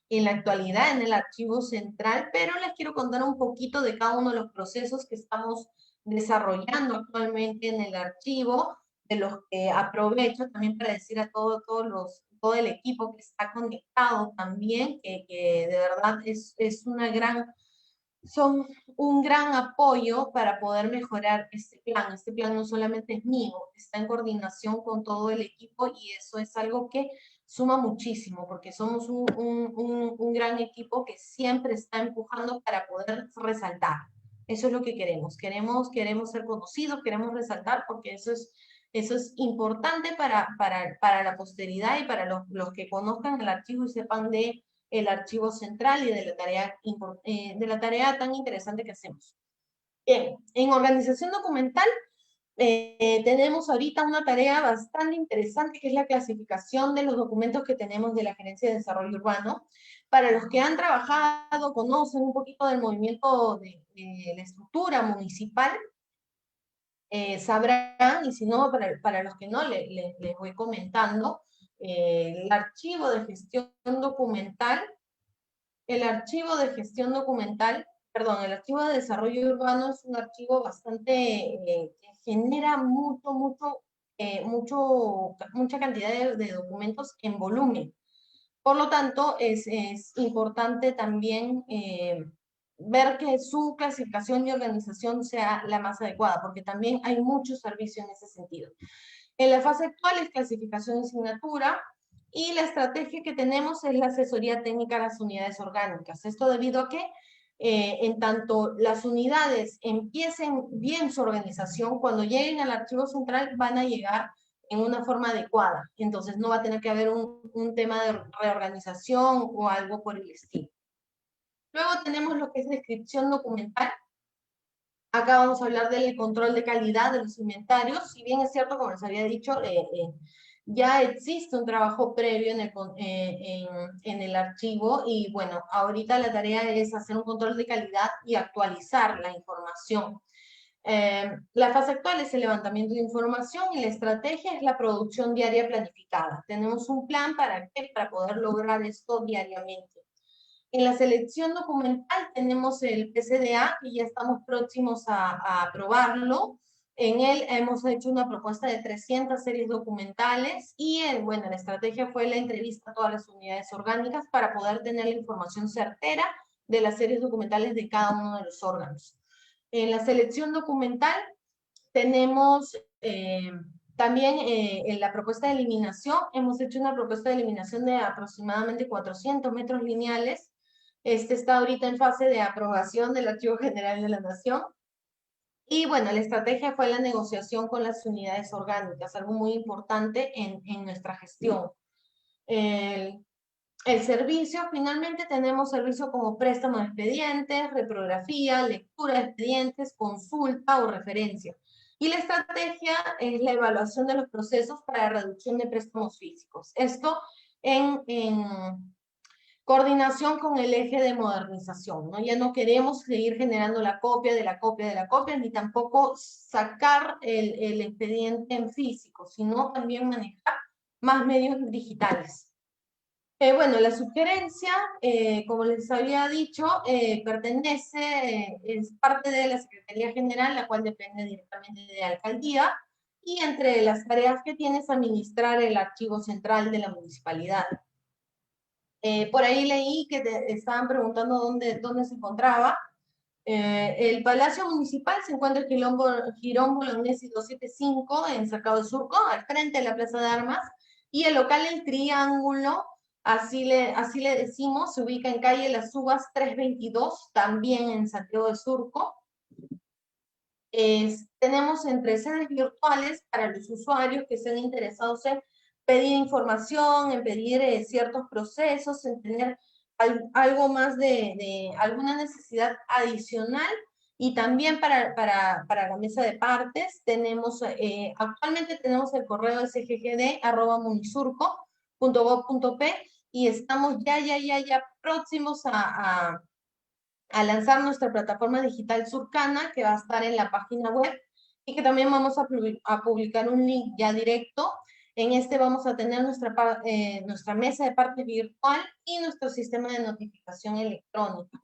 en la actualidad en el archivo central, pero les quiero contar un poquito de cada uno de los procesos que estamos desarrollando actualmente en el archivo, de los que aprovecho también para decir a todo el equipo que está conectado también, que de verdad es una gran... son un gran apoyo para poder mejorar este plan. Este plan no solamente es mío, está en coordinación con todo el equipo y eso es algo que suma muchísimo porque somos un gran equipo que siempre está empujando para poder resaltar. Eso es lo que queremos. Queremos ser conocidos, queremos resaltar porque eso es importante para la posteridad y para los que conozcan el archivo y sepan de el archivo central y de la tarea tan interesante que hacemos. Bien, en organización documental tenemos ahorita una tarea bastante interesante que es la clasificación de los documentos que tenemos de la Gerencia de Desarrollo Urbano. Para los que han trabajado, conocen un poquito del movimiento de la estructura municipal, sabrán, y si no, para los que no, les voy comentando, el archivo de gestión documental, el archivo de desarrollo urbano es un archivo bastante, que genera mucha cantidad de documentos en volumen. Por lo tanto, es importante también ver que su clasificación y organización sea la más adecuada, porque también hay mucho servicio en ese sentido. En la fase actual es clasificación y asignatura, y la estrategia que tenemos es la asesoría técnica a las unidades orgánicas. Esto debido a que en tanto las unidades empiecen bien su organización, cuando lleguen al archivo central van a llegar en una forma adecuada. Entonces no va a tener que haber un tema de reorganización o algo por el estilo. Luego tenemos lo que es descripción documental. Acá vamos a hablar del control de calidad de los inventarios. Si bien es cierto, como les había dicho, ya existe un trabajo previo en el archivo y bueno, ahorita la tarea es hacer un control de calidad y actualizar la información. La fase actual es el levantamiento de información y la estrategia es la producción diaria planificada. Tenemos un plan para poder lograr esto diariamente. En la selección documental tenemos el PCDA, que ya estamos próximos a aprobarlo. En él hemos hecho una propuesta de 300 series documentales y, bueno, la estrategia fue la entrevista a todas las unidades orgánicas para poder tener la información certera de las series documentales de cada uno de los órganos. En la selección documental tenemos también en la propuesta de eliminación, hemos hecho una propuesta de eliminación de aproximadamente 400 metros lineales. Este está ahorita en fase de aprobación del Archivo General de la Nación. Y bueno, la estrategia fue la negociación con las unidades orgánicas, algo muy importante en nuestra gestión. El servicio, finalmente tenemos servicio como préstamo de expedientes, reprografía, lectura de expedientes, consulta o referencia. Y la estrategia es la evaluación de los procesos para reducción de préstamos físicos. Esto en coordinación con el eje de modernización, ¿no? Ya no queremos seguir generando la copia de la copia de la copia, ni tampoco sacar el expediente en físico, sino también manejar más medios digitales. Bueno, la sugerencia, como les había dicho, es parte de la Secretaría General, la cual depende directamente de la alcaldía, y entre las tareas que tiene es administrar el archivo central de la municipalidad. Por ahí leí que estaban preguntando dónde se encontraba. El Palacio Municipal se encuentra en Girón Bolognesi 275, en Cercado de Surco, al frente de la Plaza de Armas, y el local El Triángulo, así le decimos, se ubica en calle Las Uvas 322, también en Santiago de Surco. Tenemos entre sedes virtuales para los usuarios que estén interesados en pedir información, en pedir ciertos procesos, en tener algo más de alguna necesidad adicional. Y también para la mesa de partes tenemos, actualmente tenemos el correo sggd@munisurco.gov.p y estamos ya próximos a lanzar nuestra plataforma digital Surcana, que va a estar en la página web y que también vamos a publicar un link ya directo. En este vamos a tener nuestra mesa de parte virtual y nuestro sistema de notificación electrónica.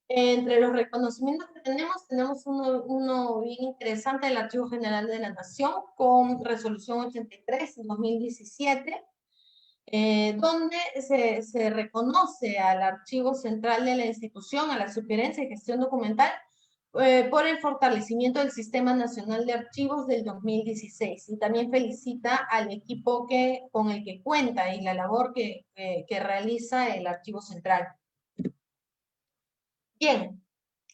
Entre los reconocimientos que tenemos uno bien interesante del Archivo General de la Nación con resolución 83 en 2017, donde se reconoce al Archivo Central de la institución, a la Superintendencia de Gestión Documental, por el fortalecimiento del Sistema Nacional de Archivos del 2016. Y también felicita al equipo con el que cuenta y la labor que realiza el Archivo Central. Bien,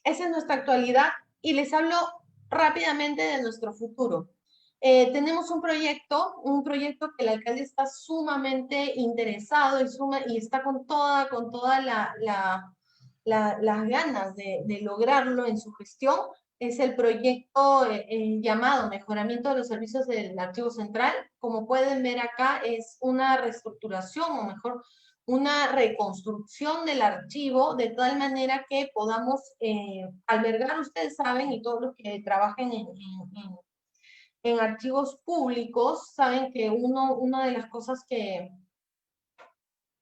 esa es nuestra actualidad y les hablo rápidamente de nuestro futuro. Tenemos un proyecto que el alcalde está sumamente interesado y está con todas las ganas de lograrlo en su gestión. Es el proyecto llamado Mejoramiento de los Servicios del Archivo Central. Como pueden ver acá, es una reestructuración, o mejor, una reconstrucción del archivo, de tal manera que podamos albergar, ustedes saben, y todos los que trabajen en archivos públicos, saben que una de las cosas que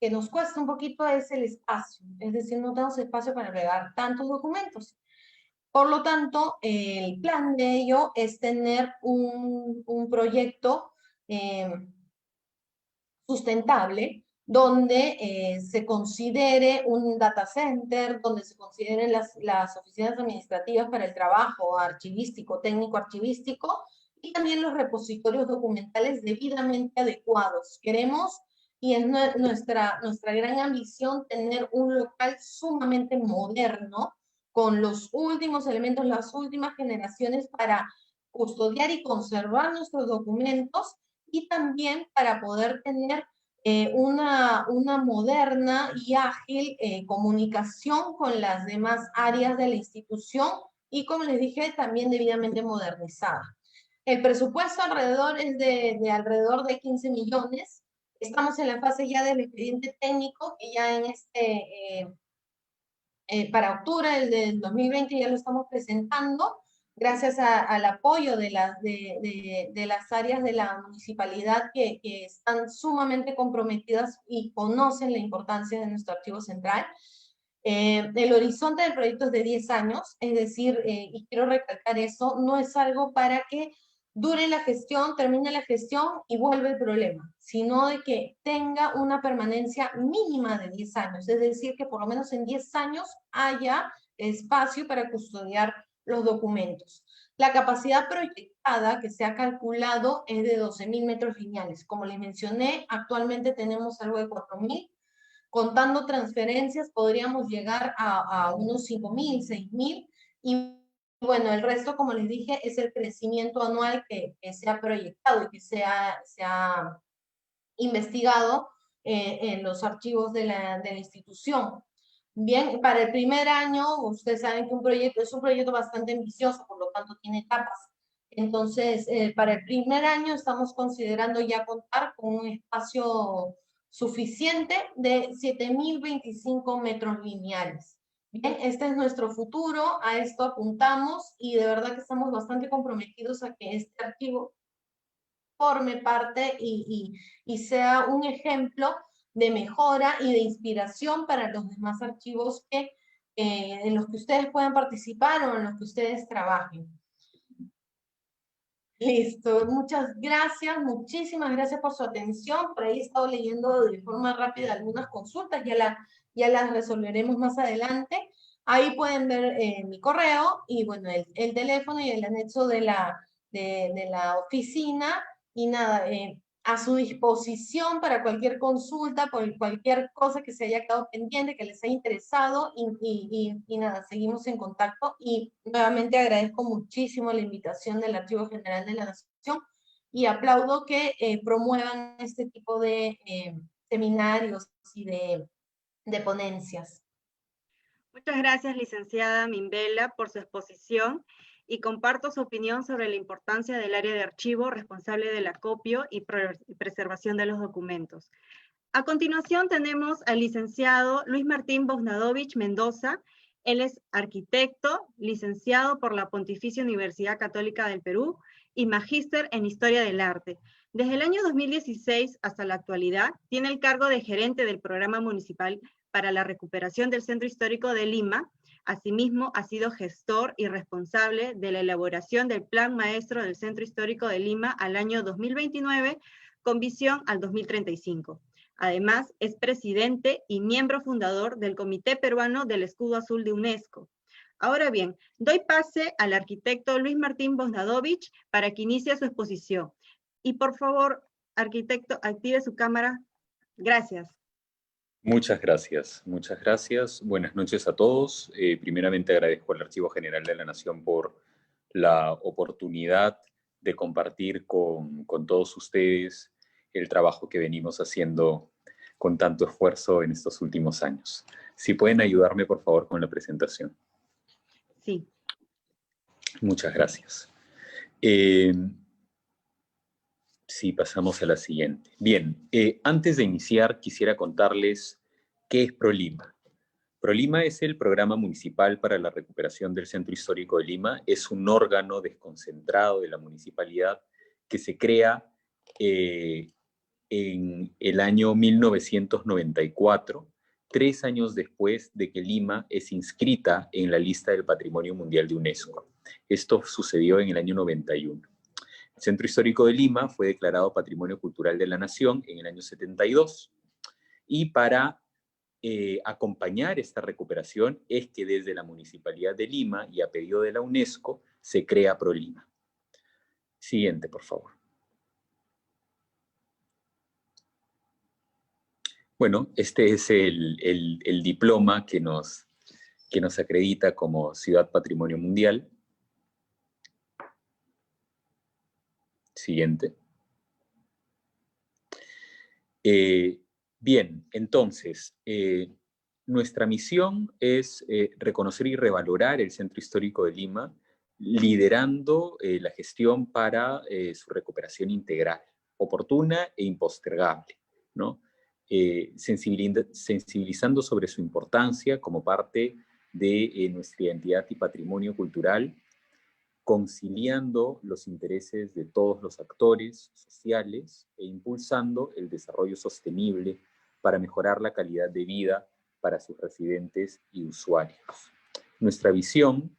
nos cuesta un poquito es el espacio, es decir, no tenemos espacio para albergar tantos documentos. Por lo tanto, el plan de ello es tener un proyecto sustentable, donde se considere un data center, donde se consideren las oficinas administrativas para el trabajo archivístico, técnico archivístico, y también los repositorios documentales debidamente adecuados. Queremos, y es nuestra gran ambición, tener un local sumamente moderno, con los últimos elementos, las últimas generaciones para custodiar y conservar nuestros documentos, y también para poder tener una moderna y ágil comunicación con las demás áreas de la institución y, como les dije, también debidamente modernizada. El presupuesto es de alrededor de 15 millones. Estamos en la fase ya del expediente técnico, que ya para octubre del 2020 ya lo estamos presentando, gracias al apoyo de las áreas de la municipalidad que están sumamente comprometidas y conocen la importancia de nuestro archivo central. El horizonte del proyecto es de 10 años, es decir, y quiero recalcar eso, no es algo para que dure la gestión, termine la gestión y vuelve el problema, sino de que tenga una permanencia mínima de 10 años, es decir, que por lo menos en 10 años haya espacio para custodiar los documentos. La capacidad proyectada que se ha calculado es de 12.000 metros lineales. Como les mencioné, actualmente tenemos algo de 4.000. Contando transferencias podríamos llegar a unos 5.000, 6.000, y bueno, el resto, como les dije, es el crecimiento anual que se ha proyectado y que se ha investigado en los archivos de la institución. Bien, para el primer año, ustedes saben que es un proyecto bastante ambicioso, por lo tanto tiene etapas. Entonces, para el primer año estamos considerando ya contar con un espacio suficiente de 7.025 metros lineales. Bien, este es nuestro futuro, a esto apuntamos y de verdad que estamos bastante comprometidos a que este archivo forme parte y sea un ejemplo de mejora y de inspiración para los demás archivos en los que ustedes puedan participar o en los que ustedes trabajen. Listo, muchas gracias, muchísimas gracias por su atención. Por ahí he estado leyendo de forma rápida algunas consultas, ya las resolveremos más adelante. Ahí pueden ver mi correo y bueno, el teléfono y el anexo de la oficina. Y nada, a su disposición para cualquier consulta, por cualquier cosa que se haya quedado pendiente, que les haya interesado, y nada, seguimos en contacto. Y nuevamente agradezco muchísimo la invitación del Archivo General de la Nación y aplaudo que promuevan este tipo de seminarios y de de ponencias. Muchas gracias, licenciada Mimbela, por su exposición y comparto su opinión sobre la importancia del área de archivo responsable del acopio y preservación de los documentos. A continuación tenemos al licenciado Luis Martín Bosnadovich Mendoza. Él es arquitecto, licenciado por la Pontificia Universidad Católica del Perú y magíster en Historia del Arte. Desde el año 2016 hasta la actualidad, tiene el cargo de gerente del Programa Municipal para la Recuperación del Centro Histórico de Lima. Asimismo, ha sido gestor y responsable de la elaboración del Plan Maestro del Centro Histórico de Lima al año 2029, con visión al 2035. Además, es presidente y miembro fundador del Comité Peruano del Escudo Azul de UNESCO. Ahora bien, doy pase al arquitecto Luis Martín Bosnadovich para que inicie su exposición. Y por favor, arquitecto, active su cámara. Gracias. Muchas gracias, muchas gracias. Buenas noches a todos. Primeramente agradezco al Archivo General de la Nación por la oportunidad de compartir con todos ustedes el trabajo que venimos haciendo con tanto esfuerzo en estos últimos años. Si pueden ayudarme, por favor, con la presentación. Sí. Muchas gracias. Sí, pasamos a la siguiente. Bien, antes de iniciar, quisiera contarles qué es ProLima. ProLima es el Programa Municipal para la Recuperación del Centro Histórico de Lima. Es un órgano desconcentrado de la municipalidad que se crea en el año 1994, 3 años después de que Lima es inscrita en la lista del Patrimonio Mundial de UNESCO. Esto sucedió en el año 91. El Centro Histórico de Lima fue declarado Patrimonio Cultural de la Nación en el año 72, y para acompañar esta recuperación es que desde la Municipalidad de Lima y a pedido de la UNESCO se crea ProLima. Siguiente, por favor. Bueno, este es el diploma que nos acredita como Ciudad Patrimonio Mundial. Siguiente. Bien, entonces, nuestra misión es reconocer y revalorar el Centro Histórico de Lima, liderando la gestión para su recuperación integral, oportuna e impostergable, ¿no? Sensibilizando sobre su importancia como parte de nuestra identidad y patrimonio cultural, conciliando los intereses de todos los actores sociales e impulsando el desarrollo sostenible para mejorar la calidad de vida para sus residentes y usuarios. Nuestra visión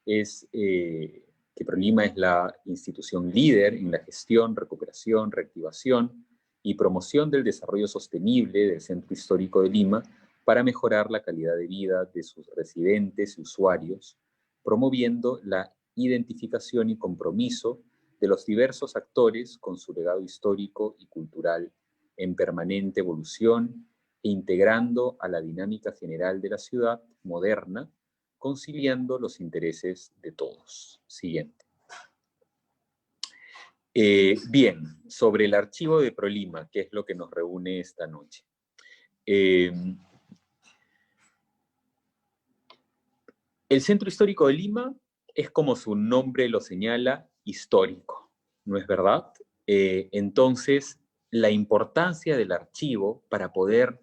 es que ProLima es la institución líder en la gestión, recuperación, reactivación y promoción del desarrollo sostenible del Centro Histórico de Lima para mejorar la calidad de vida de sus residentes y usuarios, promoviendo la identificación y compromiso de los diversos actores con su legado histórico y cultural en permanente evolución e integrando a la dinámica general de la ciudad moderna, conciliando los intereses de todos. Siguiente. Bien, sobre el archivo de ProLima, que es lo que nos reúne esta noche. El Centro Histórico de Lima es, como su nombre lo señala, histórico, ¿no es verdad? Entonces, la importancia del archivo para poder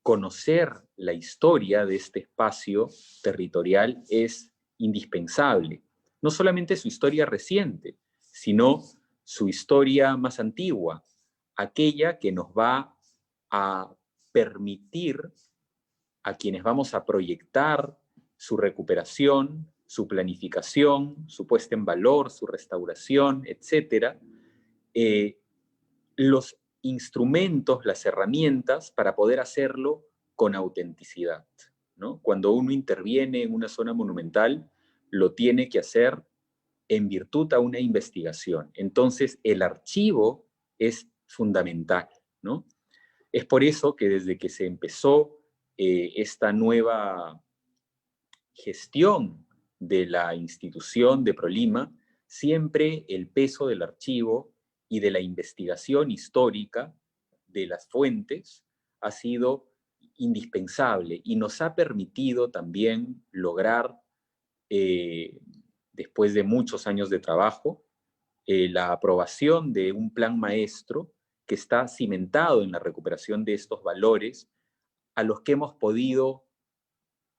conocer la historia de este espacio territorial es indispensable. No solamente su historia reciente, sino su historia más antigua, aquella que nos va a permitir a quienes vamos a proyectar su recuperación, su planificación, su puesta en valor, su restauración, etcétera, los instrumentos, las herramientas para poder hacerlo con autenticidad, ¿no? Cuando uno interviene en una zona monumental, lo tiene que hacer en virtud a una investigación. Entonces, el archivo es fundamental, ¿no? Es por eso que desde que se empezó esta nueva gestión de la institución de ProLima, siempre el peso del archivo y de la investigación histórica de las fuentes ha sido indispensable y nos ha permitido también lograr, después de muchos años de trabajo, la aprobación de un plan maestro que está cimentado en la recuperación de estos valores a los que hemos podido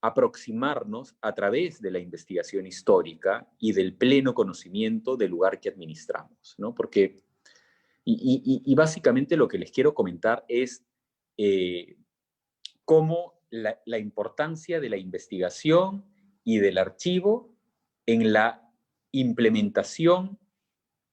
aproximarnos a través de la investigación histórica y del pleno conocimiento del lugar que administramos, ¿no? Porque, y básicamente lo que les quiero comentar es cómo la importancia de la investigación y del archivo en la implementación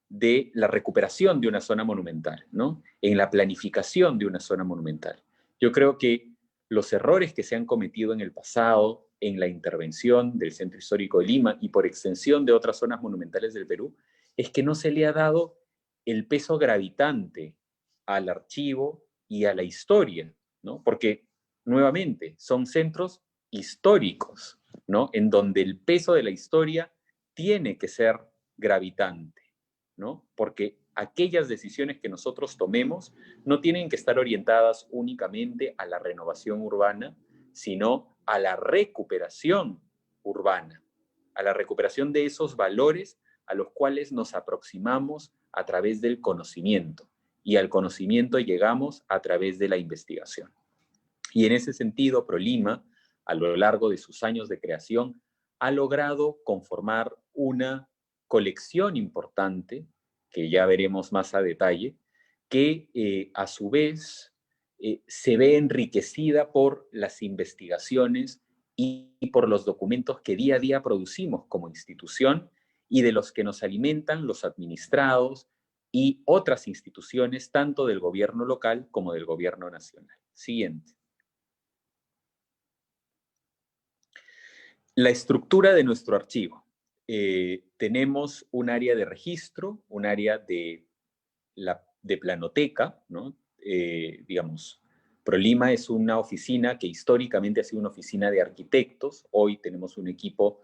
de la recuperación de una zona monumental, ¿no? En la planificación de una zona monumental. Yo creo que los errores que se han cometido en el pasado en la intervención del Centro Histórico de Lima y por extensión de otras zonas monumentales del Perú es que no se le ha dado el peso gravitante al archivo y a la historia, ¿no? Porque, nuevamente, son centros históricos, ¿no? En donde el peso de la historia tiene que ser gravitante, ¿no? Porque aquellas decisiones que nosotros tomemos no tienen que estar orientadas únicamente a la renovación urbana, sino a la recuperación urbana, a la recuperación de esos valores a los cuales nos aproximamos a través del conocimiento, y al conocimiento llegamos a través de la investigación. Y en ese sentido, ProLima, a lo largo de sus años de creación, ha logrado conformar una colección importante, que ya veremos más a detalle, que a su vez se ve enriquecida por las investigaciones y por los documentos que día a día producimos como institución y de los que nos alimentan los administrados y otras instituciones, tanto del gobierno local como del gobierno nacional. Siguiente. La estructura de nuestro archivo. Tenemos un área de registro, un área de planoteca, ¿no? Digamos, ProLima es una oficina que históricamente ha sido una oficina de arquitectos. Hoy tenemos un equipo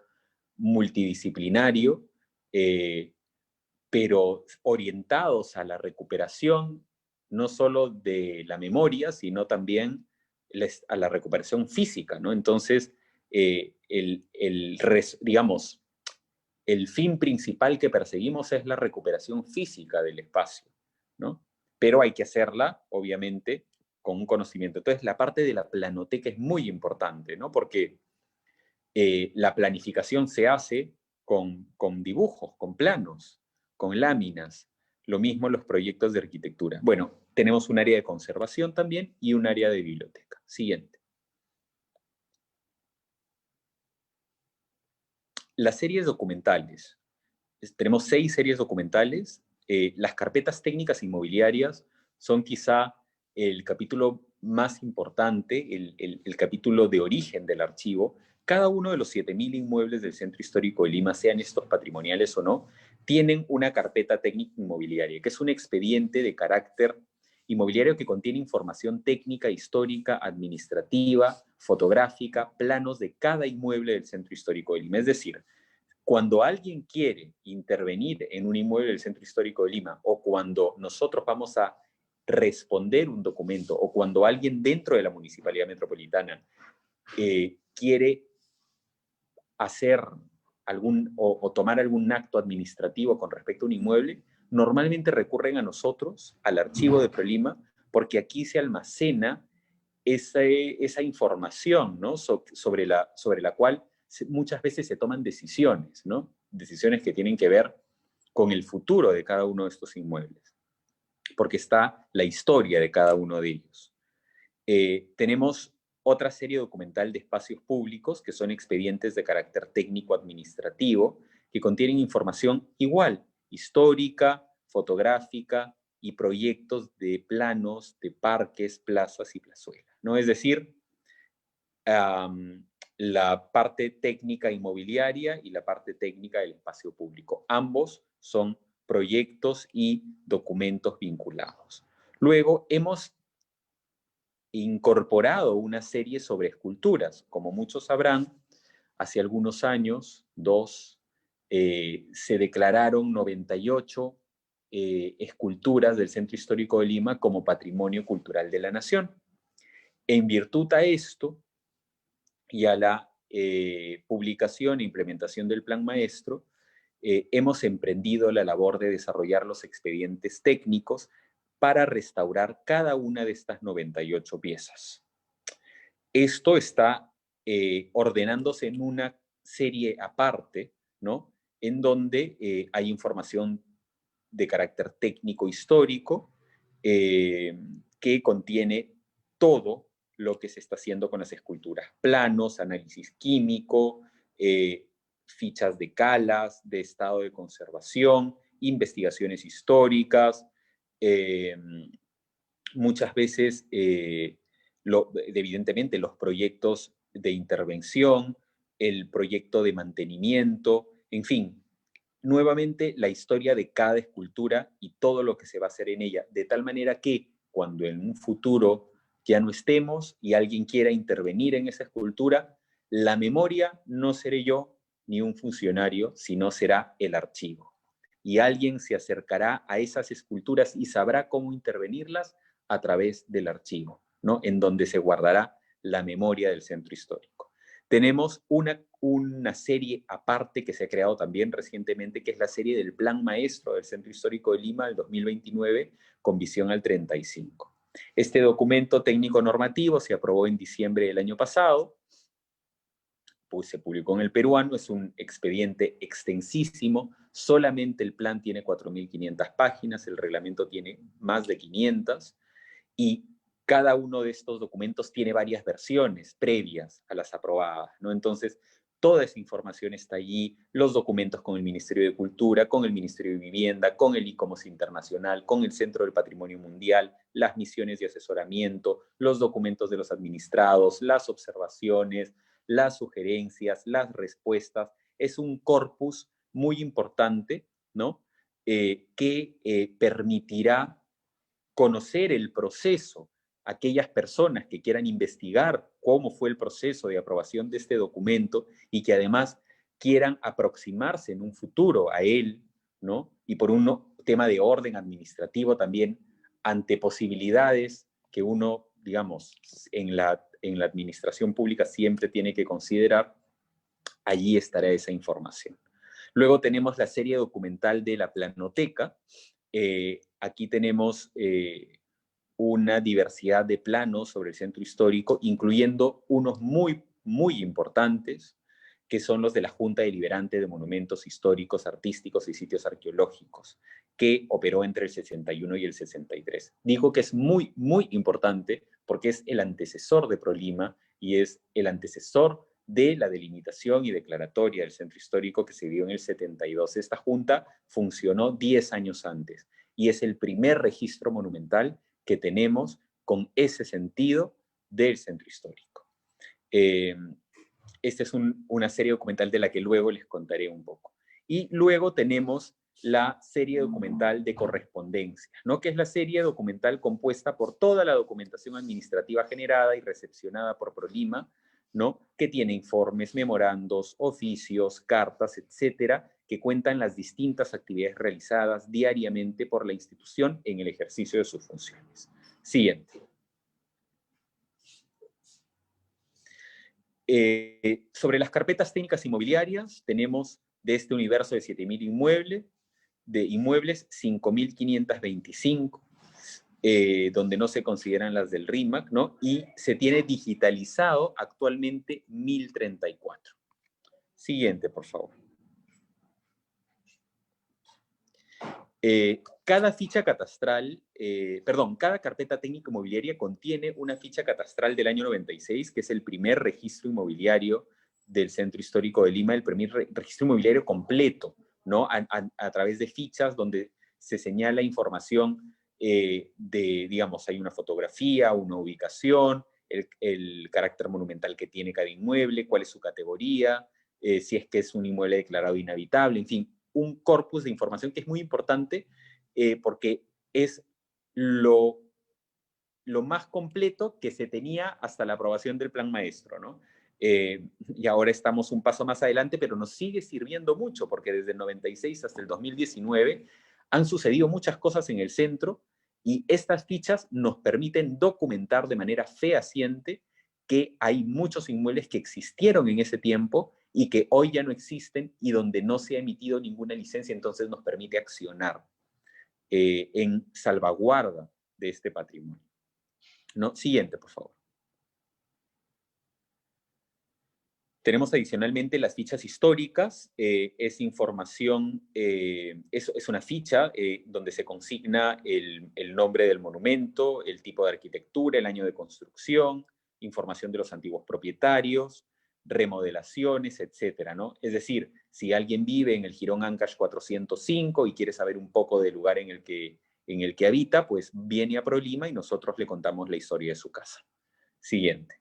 multidisciplinario, pero orientados a la recuperación no solo de la memoria, sino también a la recuperación física, ¿no? Entonces, digamos, el fin principal que perseguimos es la recuperación física del espacio, ¿no? Pero hay que hacerla, obviamente, con un conocimiento. Entonces, la parte de la planoteca es muy importante, ¿no? Porque la planificación se hace con dibujos, con planos, con láminas. Lo mismo los proyectos de arquitectura. Bueno, tenemos un área de conservación también y un área de biblioteca. Siguiente. Las series documentales. Tenemos 6 series documentales. Las carpetas técnicas inmobiliarias son quizá el capítulo más importante, el capítulo de origen del archivo. Cada uno de los 7.000 inmuebles del Centro Histórico de Lima, sean estos patrimoniales o no, tienen una carpeta técnica inmobiliaria, que es un expediente de carácter inmobiliario que contiene información técnica, histórica, administrativa, fotográfica, planos de cada inmueble del Centro Histórico de Lima. Es decir, cuando alguien quiere intervenir en un inmueble del Centro Histórico de Lima, o cuando nosotros vamos a responder un documento, o cuando alguien dentro de la Municipalidad Metropolitana quiere hacer o tomar algún acto administrativo con respecto a un inmueble, normalmente recurren a nosotros, al archivo de ProLima, porque aquí se almacena esa información, ¿no? sobre la cual muchas veces se toman decisiones, ¿no? Decisiones que tienen que ver con el futuro de cada uno de estos inmuebles, porque está la historia de cada uno de ellos. Tenemos otra serie documental de espacios públicos, que son expedientes de carácter técnico-administrativo, que contienen información igual, histórica, fotográfica y proyectos de planos de parques, plazas y plazuelas, ¿no? Es decir, la parte técnica inmobiliaria y la parte técnica del espacio público. Ambos son proyectos y documentos vinculados. Luego hemos incorporado una serie sobre esculturas. Como muchos sabrán, hace algunos años, se declararon 98 esculturas del Centro Histórico de Lima como Patrimonio Cultural de la Nación. En virtud a esto y a la publicación e implementación del Plan Maestro, hemos emprendido la labor de desarrollar los expedientes técnicos para restaurar cada una de estas 98 piezas. Esto está ordenándose en una serie aparte, ¿no? En donde hay información de carácter técnico-histórico que contiene todo lo que se está haciendo con las esculturas. Planos, análisis químico, fichas de calas, de estado de conservación, investigaciones históricas, muchas veces, evidentemente, los proyectos de intervención, el proyecto de mantenimiento, en fin, nuevamente la historia de cada escultura y todo lo que se va a hacer en ella, de tal manera que cuando en un futuro ya no estemos y alguien quiera intervenir en esa escultura, la memoria no seré yo ni un funcionario, sino será el archivo. Y alguien se acercará a esas esculturas y sabrá cómo intervenirlas a través del archivo, ¿no? En donde se guardará la memoria del centro histórico. Tenemos una serie aparte que se ha creado también recientemente, que es la serie del Plan Maestro del Centro Histórico de Lima del 2029, con visión al 35. Este documento técnico normativo se aprobó en diciembre del año pasado, pues se publicó en El Peruano, es un expediente extensísimo, solamente el plan tiene 4.500 páginas, el reglamento tiene más de 500, y cada uno de estos documentos tiene varias versiones previas a las aprobadas, ¿no? Entonces, toda esa información está allí, los documentos con el Ministerio de Cultura, con el Ministerio de Vivienda, con el ICOMOS Internacional, con el Centro del Patrimonio Mundial, las misiones de asesoramiento, los documentos de los administrados, las observaciones, las sugerencias, las respuestas. Es un corpus muy importante, ¿no? Que permitirá conocer el proceso. Aquellas personas que quieran investigar cómo fue el proceso de aprobación de este documento y que además quieran aproximarse en un futuro a él, ¿no? Y por un tema de orden administrativo también, ante posibilidades que uno, digamos, en la administración pública siempre tiene que considerar, allí estará esa información. Luego tenemos la serie documental de la Planoteca. Aquí tenemos una diversidad de planos sobre el centro histórico, incluyendo unos muy, muy importantes, que son los de la Junta Deliberante de Monumentos Históricos, Artísticos y Sitios Arqueológicos, que operó entre el 61 y el 63. Digo que es muy, muy importante porque es el antecesor de ProLima y es el antecesor de la delimitación y declaratoria del centro histórico que se dio en el 72. Esta junta funcionó 10 años antes y es el primer registro monumental que tenemos con ese sentido del centro histórico. Esta es una serie documental de la que luego les contaré un poco. Y luego tenemos la serie documental de correspondencia, ¿no? Que es la serie documental compuesta por toda la documentación administrativa generada y recepcionada por ProLima, ¿no? Que tiene informes, memorandos, oficios, cartas, etcétera, que cuentan las distintas actividades realizadas diariamente por la institución en el ejercicio de sus funciones. Siguiente. Sobre las carpetas técnicas inmobiliarias, tenemos de este universo de 7.000 inmuebles, 5.525, donde no se consideran las del RIMAC, ¿no? Y se tiene digitalizado actualmente 1.034. Siguiente, por favor. Cada ficha catastral, cada carpeta técnica inmobiliaria contiene una ficha catastral del año 96, que es el primer registro inmobiliario del Centro Histórico de Lima, el primer registro inmobiliario completo, ¿no? A través de fichas donde se señala información digamos, hay una fotografía, una ubicación, el carácter monumental que tiene cada inmueble, cuál es su categoría, si es que es un inmueble declarado inhabitable, en fin, un corpus de información que es muy importante porque es lo más completo que se tenía hasta la aprobación del Plan Maestro, ¿no? Y ahora estamos un paso más adelante, pero nos sigue sirviendo mucho, porque desde el 96 hasta el 2019 han sucedido muchas cosas en el centro Y estas fichas nos permiten documentar de manera fehaciente que hay muchos inmuebles que existieron en ese tiempo y que hoy ya no existen y donde no se ha emitido ninguna licencia, entonces nos permite accionar en salvaguarda de este patrimonio, ¿no? Siguiente, por favor. Tenemos adicionalmente las fichas históricas, es información, es una ficha donde se consigna el nombre del monumento, el tipo de arquitectura, el año de construcción, información de los antiguos propietarios, remodelaciones, etcétera, ¿no? Es decir, si alguien vive en el Jirón Ancash 405 y quiere saber un poco del lugar en el que habita, pues viene a ProLima y nosotros le contamos la historia de su casa. Siguiente.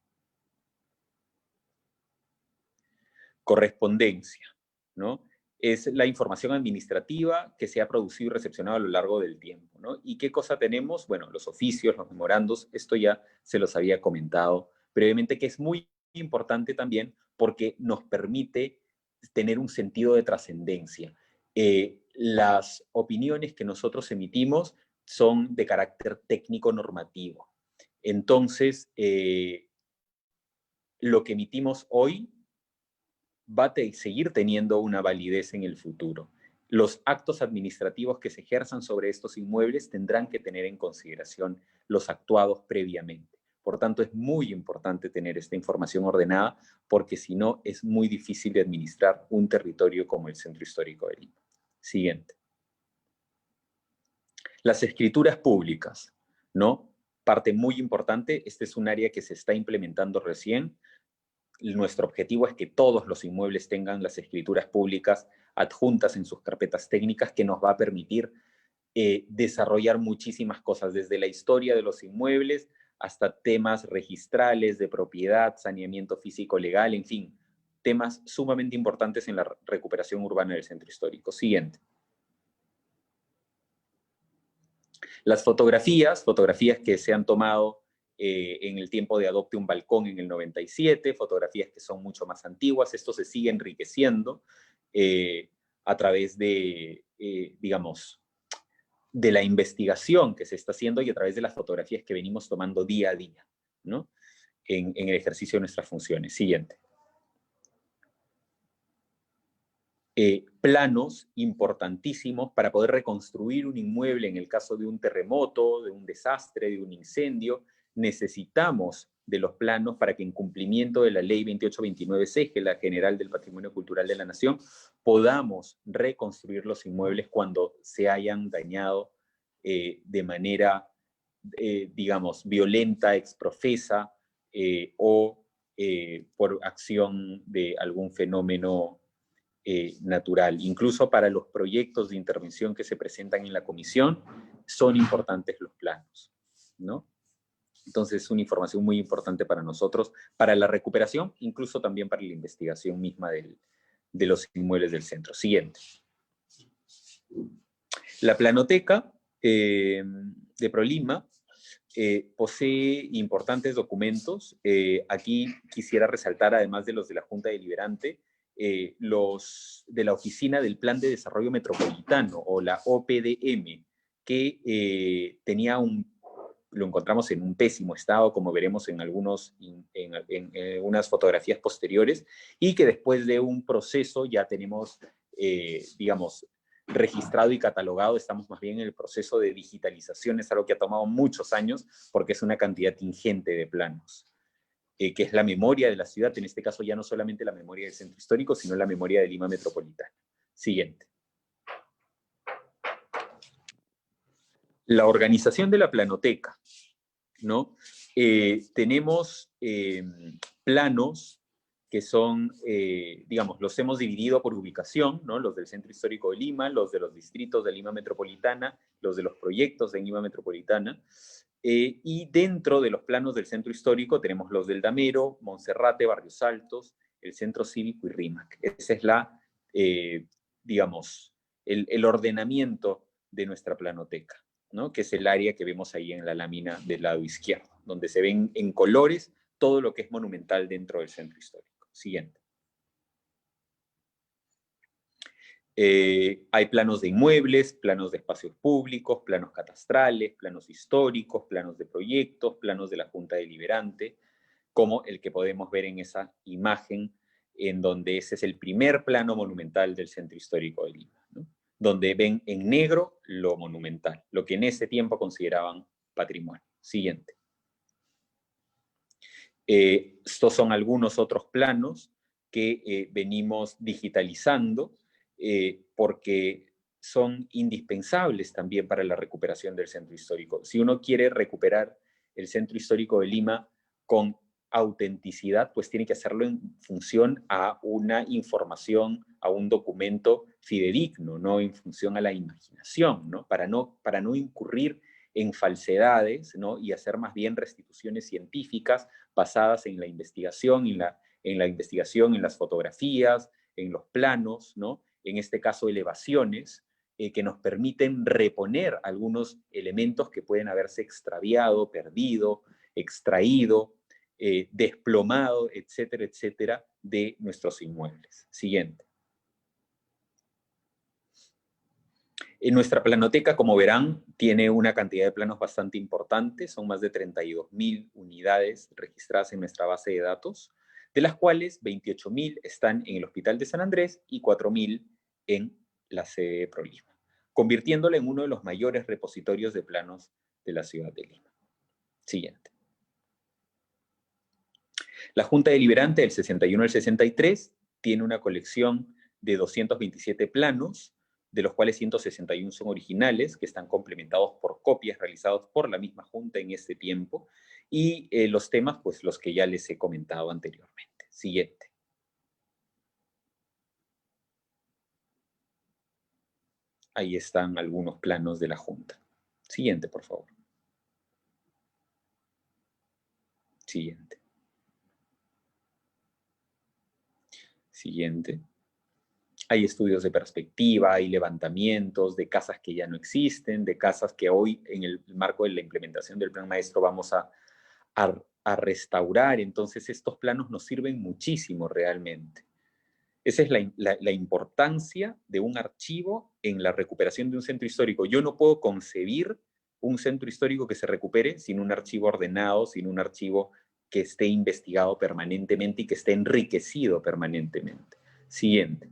Correspondencia, ¿no? Es la información administrativa que se ha producido y recepcionado a lo largo del tiempo, ¿no? ¿Y qué cosa tenemos? Bueno, los oficios, los memorandos, esto ya se los había comentado previamente, que es muy importante también porque nos permite tener un sentido de trascendencia. Las opiniones que nosotros emitimos son de carácter técnico-normativo. Entonces, lo que emitimos hoy va a seguir teniendo una validez en el futuro. Los actos administrativos que se ejerzan sobre estos inmuebles tendrán que tener en consideración los actuados previamente. Por tanto, es muy importante tener esta información ordenada porque si no, es muy difícil de administrar un territorio como el Centro Histórico de Lima. Siguiente. Las escrituras públicas, ¿no? Parte muy importante, este es un área que se está implementando recién. Nuestro objetivo es que todos los inmuebles tengan las escrituras públicas adjuntas en sus carpetas técnicas, que nos va a permitir desarrollar muchísimas cosas, desde la historia de los inmuebles hasta temas registrales, de propiedad, saneamiento físico legal, en fin, temas sumamente importantes en la recuperación urbana del centro histórico. Siguiente. Las fotografías que se han tomado en el tiempo de Adopte un Balcón en el 97, fotografías que son mucho más antiguas. Esto se sigue enriqueciendo a través de, digamos, de la investigación que se está haciendo y a través de las fotografías que venimos tomando día a día, ¿no? En el ejercicio de nuestras funciones. Siguiente. Planos importantísimos para poder reconstruir un inmueble en el caso de un terremoto, de un desastre, de un incendio. Necesitamos de los planos para que en cumplimiento de la ley 2829C, que es la general del Patrimonio Cultural de la Nación, podamos reconstruir los inmuebles cuando se hayan dañado de manera, digamos, violenta, exprofesa o por acción de algún fenómeno natural. Incluso para los proyectos de intervención que se presentan en la comisión, son importantes los planos, ¿no? Entonces es una información muy importante para nosotros, para la recuperación, incluso también para la investigación misma de los inmuebles del centro. Siguiente. La planoteca de ProLima posee importantes documentos. Aquí quisiera resaltar, además de los de la Junta Deliberante, los de la Oficina del Plan de Desarrollo Metropolitano, o la OPDM, que lo encontramos en un pésimo estado, como veremos en unas fotografías posteriores, y que después de un proceso ya tenemos, digamos, registrado y catalogado. Estamos más bien en el proceso de digitalización. Es algo que ha tomado muchos años porque es una cantidad ingente de planos. Que es la memoria de la ciudad, en este caso ya no solamente la memoria del centro histórico, sino la memoria de Lima Metropolitana. Siguiente. La organización de la planoteca, ¿no? Tenemos planos que son, digamos, los hemos dividido por ubicación, ¿no? Los del Centro Histórico de Lima, los de los distritos de Lima Metropolitana, los de los proyectos de Lima Metropolitana. Y dentro de los planos del centro histórico tenemos los del Damero, Monserrate, Barrios Altos, el Centro Cívico y RIMAC. Ese es digamos, el ordenamiento de nuestra planoteca, ¿no? Que es el área que vemos ahí en la lámina del lado izquierdo, donde se ven en colores todo lo que es monumental dentro del centro histórico. Siguiente. Hay planos de inmuebles, planos de espacios públicos, planos catastrales, planos históricos, planos de proyectos, planos de la Junta Deliberante, como el que podemos ver en esa imagen, en donde ese es el primer plano monumental del Centro Histórico de Lima, ¿no? Donde ven en negro lo monumental, lo que en ese tiempo consideraban patrimonio. Siguiente. Estos son algunos otros planos que venimos digitalizando porque son indispensables también para la recuperación del centro histórico. Si uno quiere recuperar el centro histórico de Lima con autenticidad, pues tiene que hacerlo en función a una información, a un documento fidedigno, no en función a la imaginación, ¿no? Para no incurrir en falsedades, ¿no? Y hacer más bien restituciones científicas basadas en la investigación, en las fotografías, en los planos, ¿no? En este caso, elevaciones, que nos permiten reponer algunos elementos que pueden haberse extraviado, perdido, extraído, desplomado, etcétera, etcétera, de nuestros inmuebles. Siguiente. En nuestra planoteca, como verán, tiene una cantidad de planos bastante importante, son más de 32.000 unidades registradas en nuestra base de datos, de las cuales 28.000 están en el Hospital de San Andrés y 4.000 en la sede de ProLima, convirtiéndola en uno de los mayores repositorios de planos de la ciudad de Lima. Siguiente. La Junta Deliberante del 61 al 63 tiene una colección de 227 planos, de los cuales 161 son originales, que están complementados por copias realizadas por la misma Junta en ese tiempo, y los temas, pues los que ya les he comentado anteriormente. Siguiente. Ahí están algunos planos de la Junta. Siguiente, por favor. Siguiente. Siguiente. Hay estudios de perspectiva, hay levantamientos de casas que ya no existen, de casas que hoy, en el marco de la implementación del Plan Maestro, vamos a restaurar. Entonces, estos planos nos sirven muchísimo realmente. Esa es la importancia de un archivo en la recuperación de un centro histórico. Yo no puedo concebir un centro histórico que se recupere sin un archivo ordenado, sin un archivo que esté investigado permanentemente y que esté enriquecido permanentemente. Siguiente.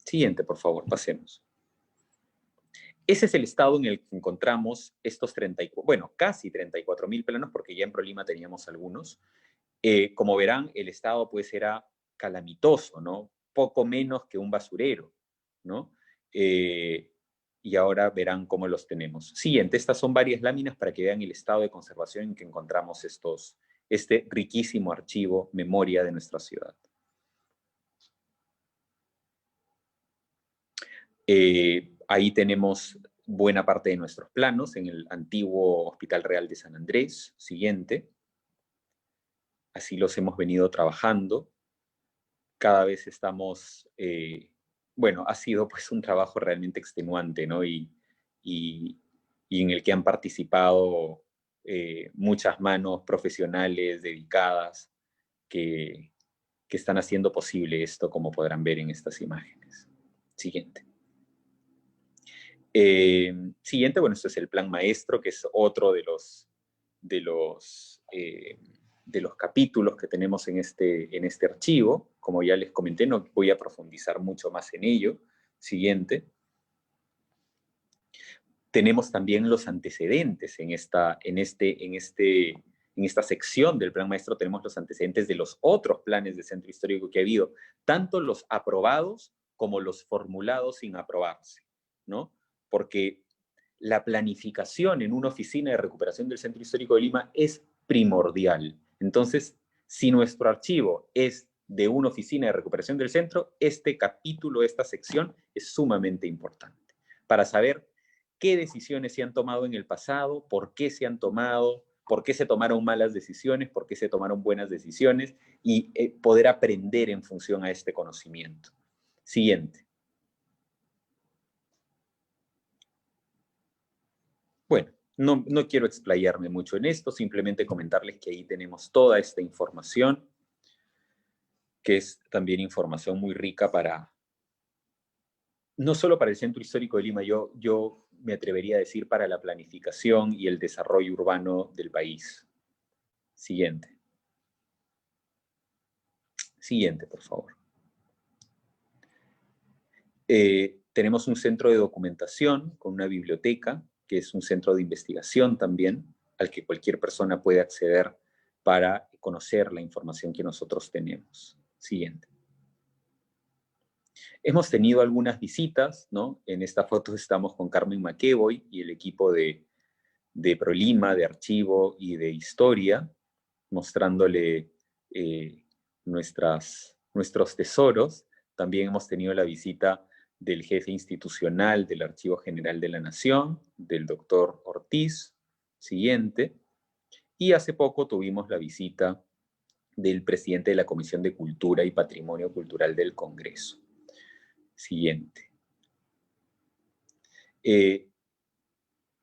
Siguiente, por favor, pasemos. Ese es el estado en el que encontramos estos casi 34.000 planos, porque ya en ProLima teníamos algunos. Como verán, el estado pues era calamitoso, ¿no? Poco menos que un basurero, ¿no? Y ahora verán cómo los tenemos. Siguiente, estas son varias láminas para que vean el estado de conservación en que encontramos este riquísimo archivo, memoria de nuestra ciudad. Ahí tenemos buena parte de nuestros planos en el antiguo Hospital Real de San Andrés. Siguiente. Así los hemos venido trabajando. Cada vez estamos, ha sido pues un trabajo realmente extenuante, ¿no? Y en el que han participado muchas manos profesionales dedicadas que están haciendo posible esto, como podrán ver en estas imágenes. Siguiente. Siguiente, esto es el Plan Maestro, que es otro de los capítulos que tenemos en este archivo. Como ya les comenté, no voy a profundizar mucho más en ello. Siguiente. Tenemos también los antecedentes en esta sección del Plan Maestro. Tenemos los antecedentes de los otros planes de centro histórico que ha habido, tanto los aprobados como los formulados sin aprobarse, ¿no? Porque la planificación en una oficina de recuperación del Centro Histórico de Lima es primordial. Entonces, si nuestro archivo es de una oficina de recuperación del centro, este capítulo, esta sección, es sumamente importante para saber qué decisiones se han tomado en el pasado, por qué se han tomado, por qué se tomaron malas decisiones, por qué se tomaron buenas decisiones y poder aprender en función a este conocimiento. Siguiente. Bueno, no quiero explayarme mucho en esto, simplemente comentarles que ahí tenemos toda esta información. que es también información muy rica para, no solo para el Centro Histórico de Lima, yo me atrevería a decir para la planificación y el desarrollo urbano del país. Siguiente. Siguiente, por favor. Tenemos un centro de documentación con una biblioteca, que es un centro de investigación también, al que cualquier persona puede acceder para conocer la información que nosotros tenemos. Siguiente. Hemos tenido algunas visitas, ¿no? En esta foto estamos con Carmen McEvoy y el equipo de ProLima, de archivo y de historia, mostrándole nuestros tesoros. También hemos tenido la visita del jefe institucional del Archivo General de la Nación, del doctor Ortiz. Siguiente. Y hace poco tuvimos la visita del presidente de la Comisión de Cultura y Patrimonio Cultural del Congreso. Siguiente.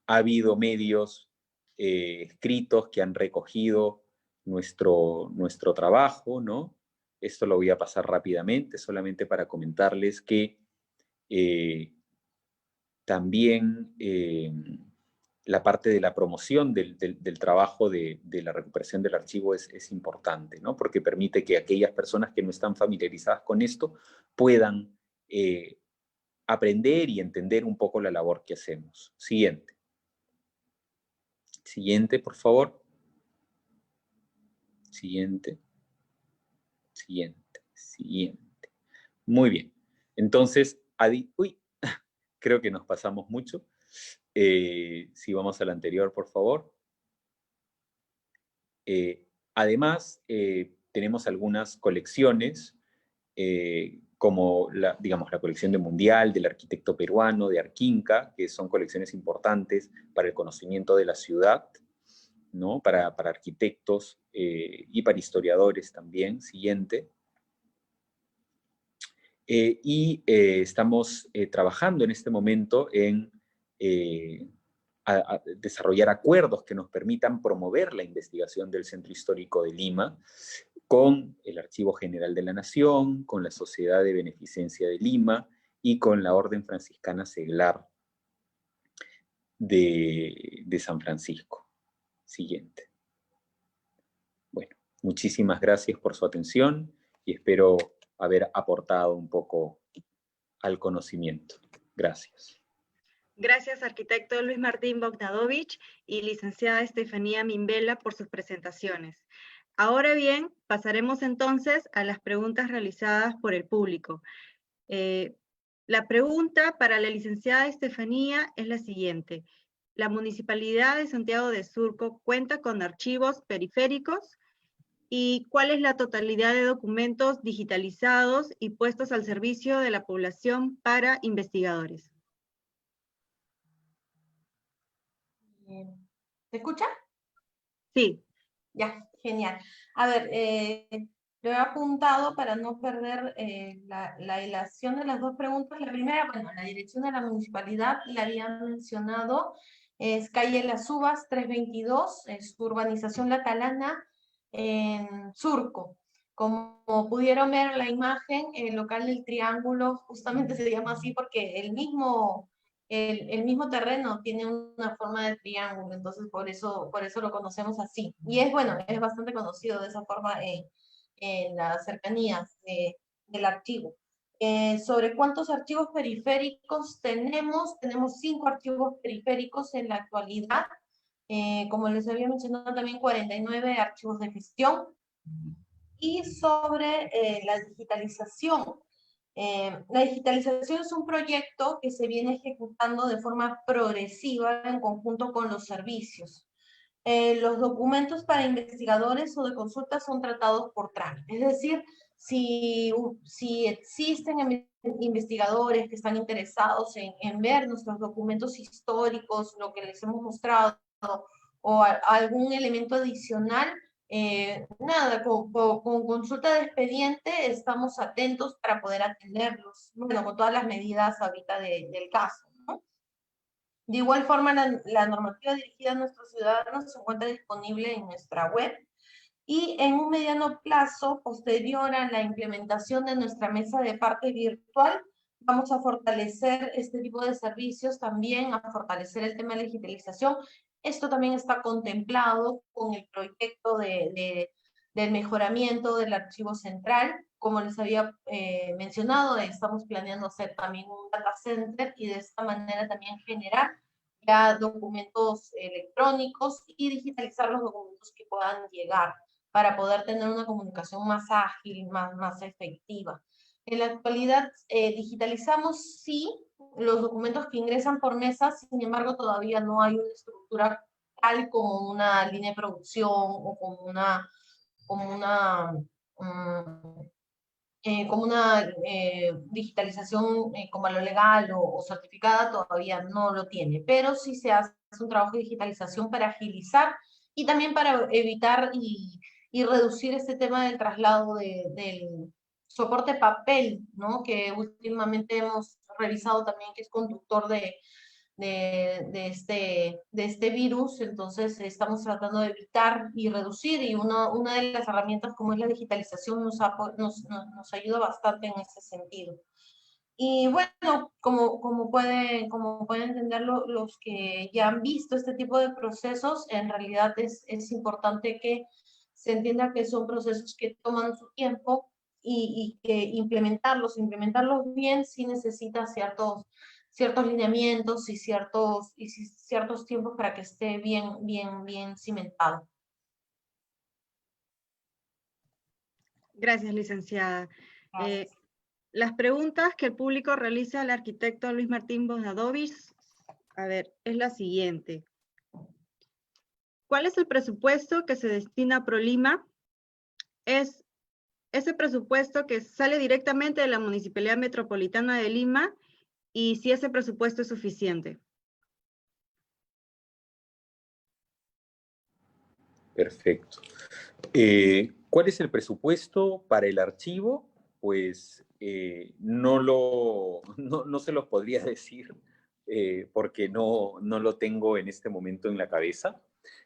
Ha habido medios escritos que han recogido nuestro trabajo, ¿no? Esto lo voy a pasar rápidamente, solamente para comentarles que también la parte de la promoción del trabajo de la recuperación del archivo es importante, ¿no? Porque permite que aquellas personas que no están familiarizadas con esto puedan aprender y entender un poco la labor que hacemos. Siguiente. Siguiente, por favor. Siguiente. Siguiente. Siguiente. Muy bien. Entonces, uy, creo que nos pasamos mucho. Si vamos al anterior, por favor. Además, tenemos algunas colecciones, como digamos, la colección de Mundial, del arquitecto peruano, de Arquinca, que son colecciones importantes para el conocimiento de la ciudad, ¿no? Para arquitectos y para historiadores también. Siguiente. Estamos trabajando en este momento en desarrollar acuerdos que nos permitan promover la investigación del Centro Histórico de Lima con el Archivo General de la Nación, con la Sociedad de Beneficencia de Lima y con la Orden Franciscana Seglar de San Francisco. Siguiente. Bueno, muchísimas gracias por su atención y espero haber aportado un poco al conocimiento. Gracias. Gracias, arquitecto Luis Martín Bogdanovich y licenciada Estefanía Mimbela por sus presentaciones. Ahora bien, pasaremos entonces a las preguntas realizadas por el público. La pregunta para la licenciada Estefanía es la siguiente. ¿La Municipalidad de Santiago de Surco cuenta con archivos periféricos? ¿Y cuál es la totalidad de documentos digitalizados y puestos al servicio de la población para investigadores? ¿Se escucha? Sí. Ya, genial. A ver, lo he apuntado para no perder la hilación de las dos preguntas. La primera, bueno, la dirección de la municipalidad, la había mencionado, es calle Las Uvas 322, es urbanización La Calana, en Surco. Como pudieron ver en la imagen, el local del Triángulo justamente se llama así porque el mismo terreno tiene una forma de triángulo, entonces por eso lo conocemos así. Y es bueno, es bastante conocido de esa forma en las cercanías del archivo. Sobre cuántos archivos periféricos tenemos 5 archivos periféricos en la actualidad. Como les había mencionado también 49 archivos de gestión. Y sobre la digitalización. La digitalización es un proyecto que se viene ejecutando de forma progresiva en conjunto con los servicios. Los documentos para investigadores o de consulta son tratados por trámite. Es decir, si existen investigadores que están interesados en ver nuestros documentos históricos, lo que les hemos mostrado, o algún elemento adicional, nada, con consulta de expediente estamos atentos para poder atenderlos, bueno, con todas las medidas ahorita del caso, ¿no? De igual forma, la normativa dirigida a nuestros ciudadanos se encuentra disponible en nuestra web. Y en un mediano plazo, posterior a la implementación de nuestra mesa de parte virtual, vamos a fortalecer este tipo de servicios también, a fortalecer el tema de digitalización. Esto también está contemplado con el proyecto del mejoramiento del archivo central. Como les había mencionado, estamos planeando hacer también un data center y de esta manera también generar ya documentos electrónicos y digitalizar los documentos que puedan llegar para poder tener una comunicación más ágil, más efectiva. En la actualidad digitalizamos, sí, los documentos que ingresan por mesa, sin embargo todavía no hay una estructura tal como una línea de producción o como una digitalización como a lo legal o certificada, todavía no lo tiene, pero sí se hace un trabajo de digitalización para agilizar y también para evitar y reducir este tema del traslado del soporte papel, ¿no? Que últimamente hemos revisado también que es conductor de este virus, entonces estamos tratando de evitar y reducir, y una de las herramientas como es la digitalización nos ayuda bastante en ese sentido. Y bueno, como pueden entenderlo los que ya han visto este tipo de procesos, en realidad es importante que se entienda que son procesos que toman su tiempo y que implementarlos bien sí necesita ciertos lineamientos y ciertos tiempos para que esté bien cimentado. Gracias, licenciada. Gracias. Las preguntas que el público realiza al arquitecto Luis Martín Bonadovis, a ver, es la siguiente. ¿Cuál es el presupuesto que se destina a ProLima? ¿Es ese presupuesto que sale directamente de la Municipalidad Metropolitana de Lima? Y si ese presupuesto es suficiente. Perfecto. ¿Cuál es el presupuesto para el archivo? Pues no se los podría decir porque no lo tengo en este momento en la cabeza,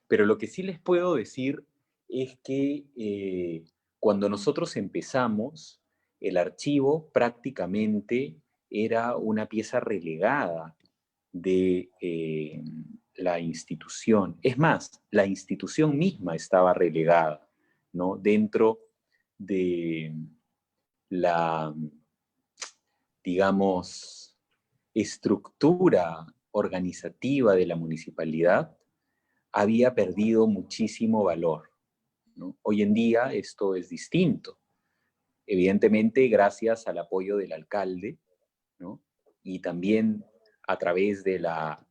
pero lo que sí les puedo decir es que cuando nosotros empezamos, el archivo prácticamente era una pieza relegada de la institución. Es más, la institución misma estaba relegada, ¿no? Dentro de la, digamos, estructura organizativa de la municipalidad, había perdido muchísimo valor, ¿no? Hoy en día esto es distinto. Evidentemente, gracias al apoyo del alcalde, ¿no? Y también a través de la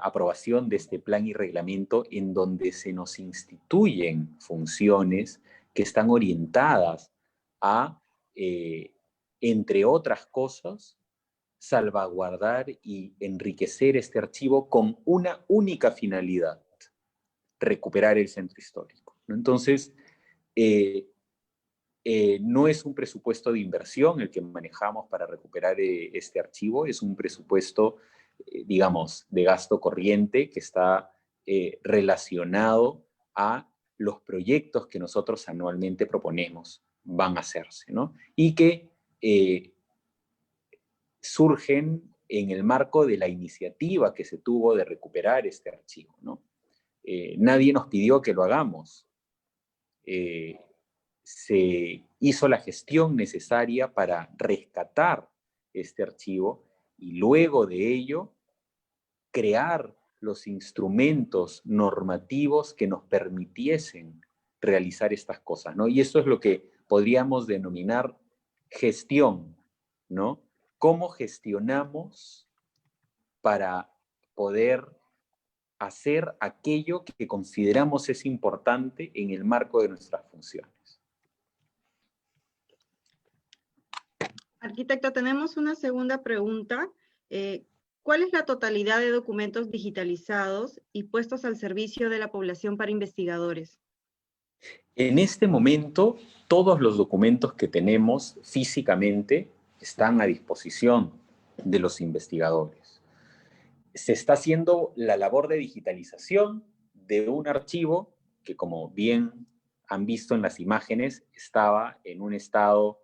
aprobación de este plan y reglamento en donde se nos instituyen funciones que están orientadas a, entre otras cosas, salvaguardar y enriquecer este archivo con una única finalidad: recuperar el centro histórico, ¿no? Entonces, no es un presupuesto de inversión el que manejamos para recuperar este archivo, es un presupuesto, digamos, de gasto corriente que está relacionado a los proyectos que nosotros anualmente proponemos van a hacerse, ¿no? Y que surgen en el marco de la iniciativa que se tuvo de recuperar este archivo, ¿no? Nadie nos pidió que lo hagamos. Se hizo la gestión necesaria para rescatar este archivo y luego de ello crear los instrumentos normativos que nos permitiesen realizar estas cosas, ¿no? Y eso es lo que podríamos denominar gestión, ¿no? ¿Cómo gestionamos para poder hacer aquello que consideramos es importante en el marco de nuestras funciones? Arquitecto, tenemos una segunda pregunta. ¿Cuál es la totalidad de documentos digitalizados y puestos al servicio de la población para investigadores? En este momento, todos los documentos que tenemos físicamente están a disposición de los investigadores. Se está haciendo la labor de digitalización de un archivo que, como bien han visto en las imágenes, estaba en un estado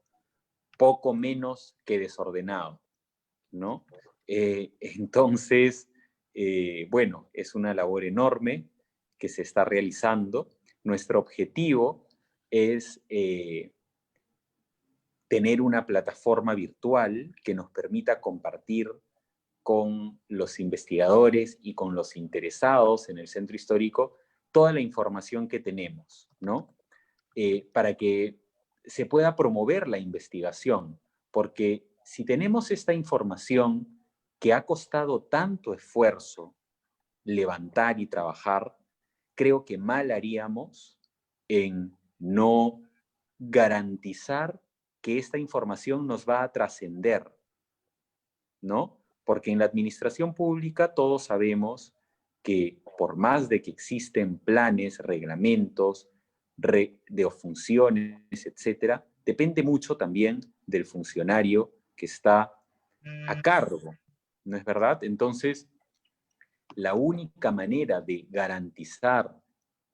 poco menos que desordenado, ¿no? Entonces, bueno, es una labor enorme que se está realizando. Nuestro objetivo es tener una plataforma virtual que nos permita compartir con los investigadores y con los interesados en el centro histórico toda la información que tenemos, ¿no? Para que se pueda promover la investigación, porque si tenemos esta información que ha costado tanto esfuerzo levantar y trabajar, creo que mal haríamos en no garantizar que esta información nos va a trascender, ¿no? Porque en la administración pública todos sabemos que por más de que existen planes, reglamentos, de funciones, etcétera, depende mucho también del funcionario que está a cargo, ¿no es verdad? Entonces, la única manera de garantizar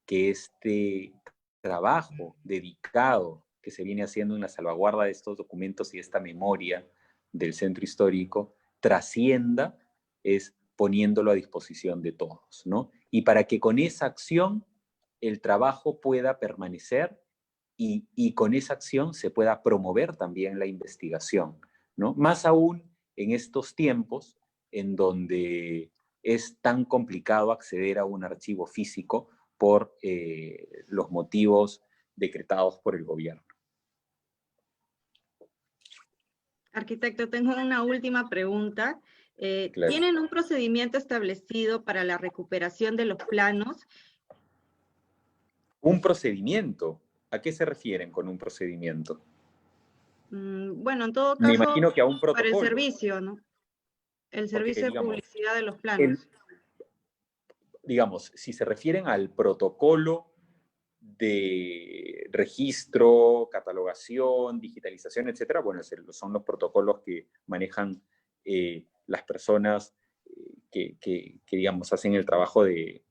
que este trabajo dedicado que se viene haciendo en la salvaguarda de estos documentos y esta memoria del centro histórico trascienda es poniéndolo a disposición de todos, ¿no? Y para que con esa acción el trabajo pueda permanecer y con esa acción se pueda promover también la investigación, ¿no? Más aún en estos tiempos en donde es tan complicado acceder a un archivo físico por los motivos decretados por el gobierno. Arquitecto, tengo una última pregunta. Claro. ¿Tienen un procedimiento establecido para la recuperación de los planos? ¿Un procedimiento? ¿A qué se refieren con un procedimiento? Bueno, en todo Me caso, imagino que a un para el protocolo. servicio, ¿no? El servicio de digamos, publicidad de los planos. Digamos, si se refieren al protocolo de registro, catalogación, digitalización, etcétera, bueno, son los protocolos que manejan las personas que, digamos, hacen el trabajo de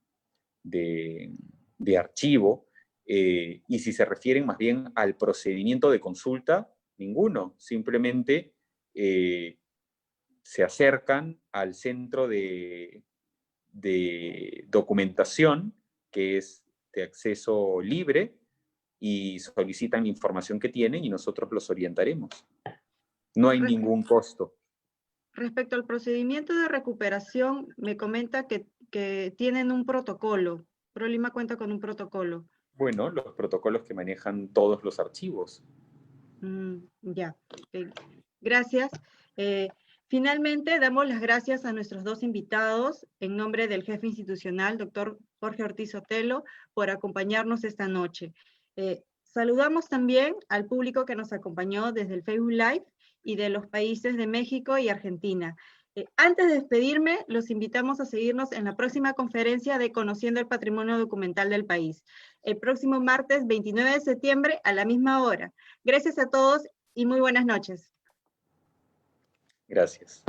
archivo, y si se refieren más bien al procedimiento de consulta, ninguno, simplemente se acercan al centro de documentación, que es de acceso libre, y solicitan la información que tienen y nosotros los orientaremos. No hay ningún costo. Respecto al procedimiento de recuperación, me comenta que tienen un protocolo. ProLima cuenta con un protocolo. Bueno, los protocolos que manejan todos los archivos. Ya, okay. Gracias. Finalmente, damos las gracias a nuestros dos invitados, en nombre del jefe institucional, doctor Jorge Ortiz Sotelo, por acompañarnos esta noche. Saludamos también al público que nos acompañó desde el Facebook Live y de los países de México y Argentina. Antes de despedirme, los invitamos a seguirnos en la próxima conferencia de Conociendo el Patrimonio Documental del País, el próximo martes 29 de septiembre a la misma hora. Gracias a todos y muy buenas noches. Gracias.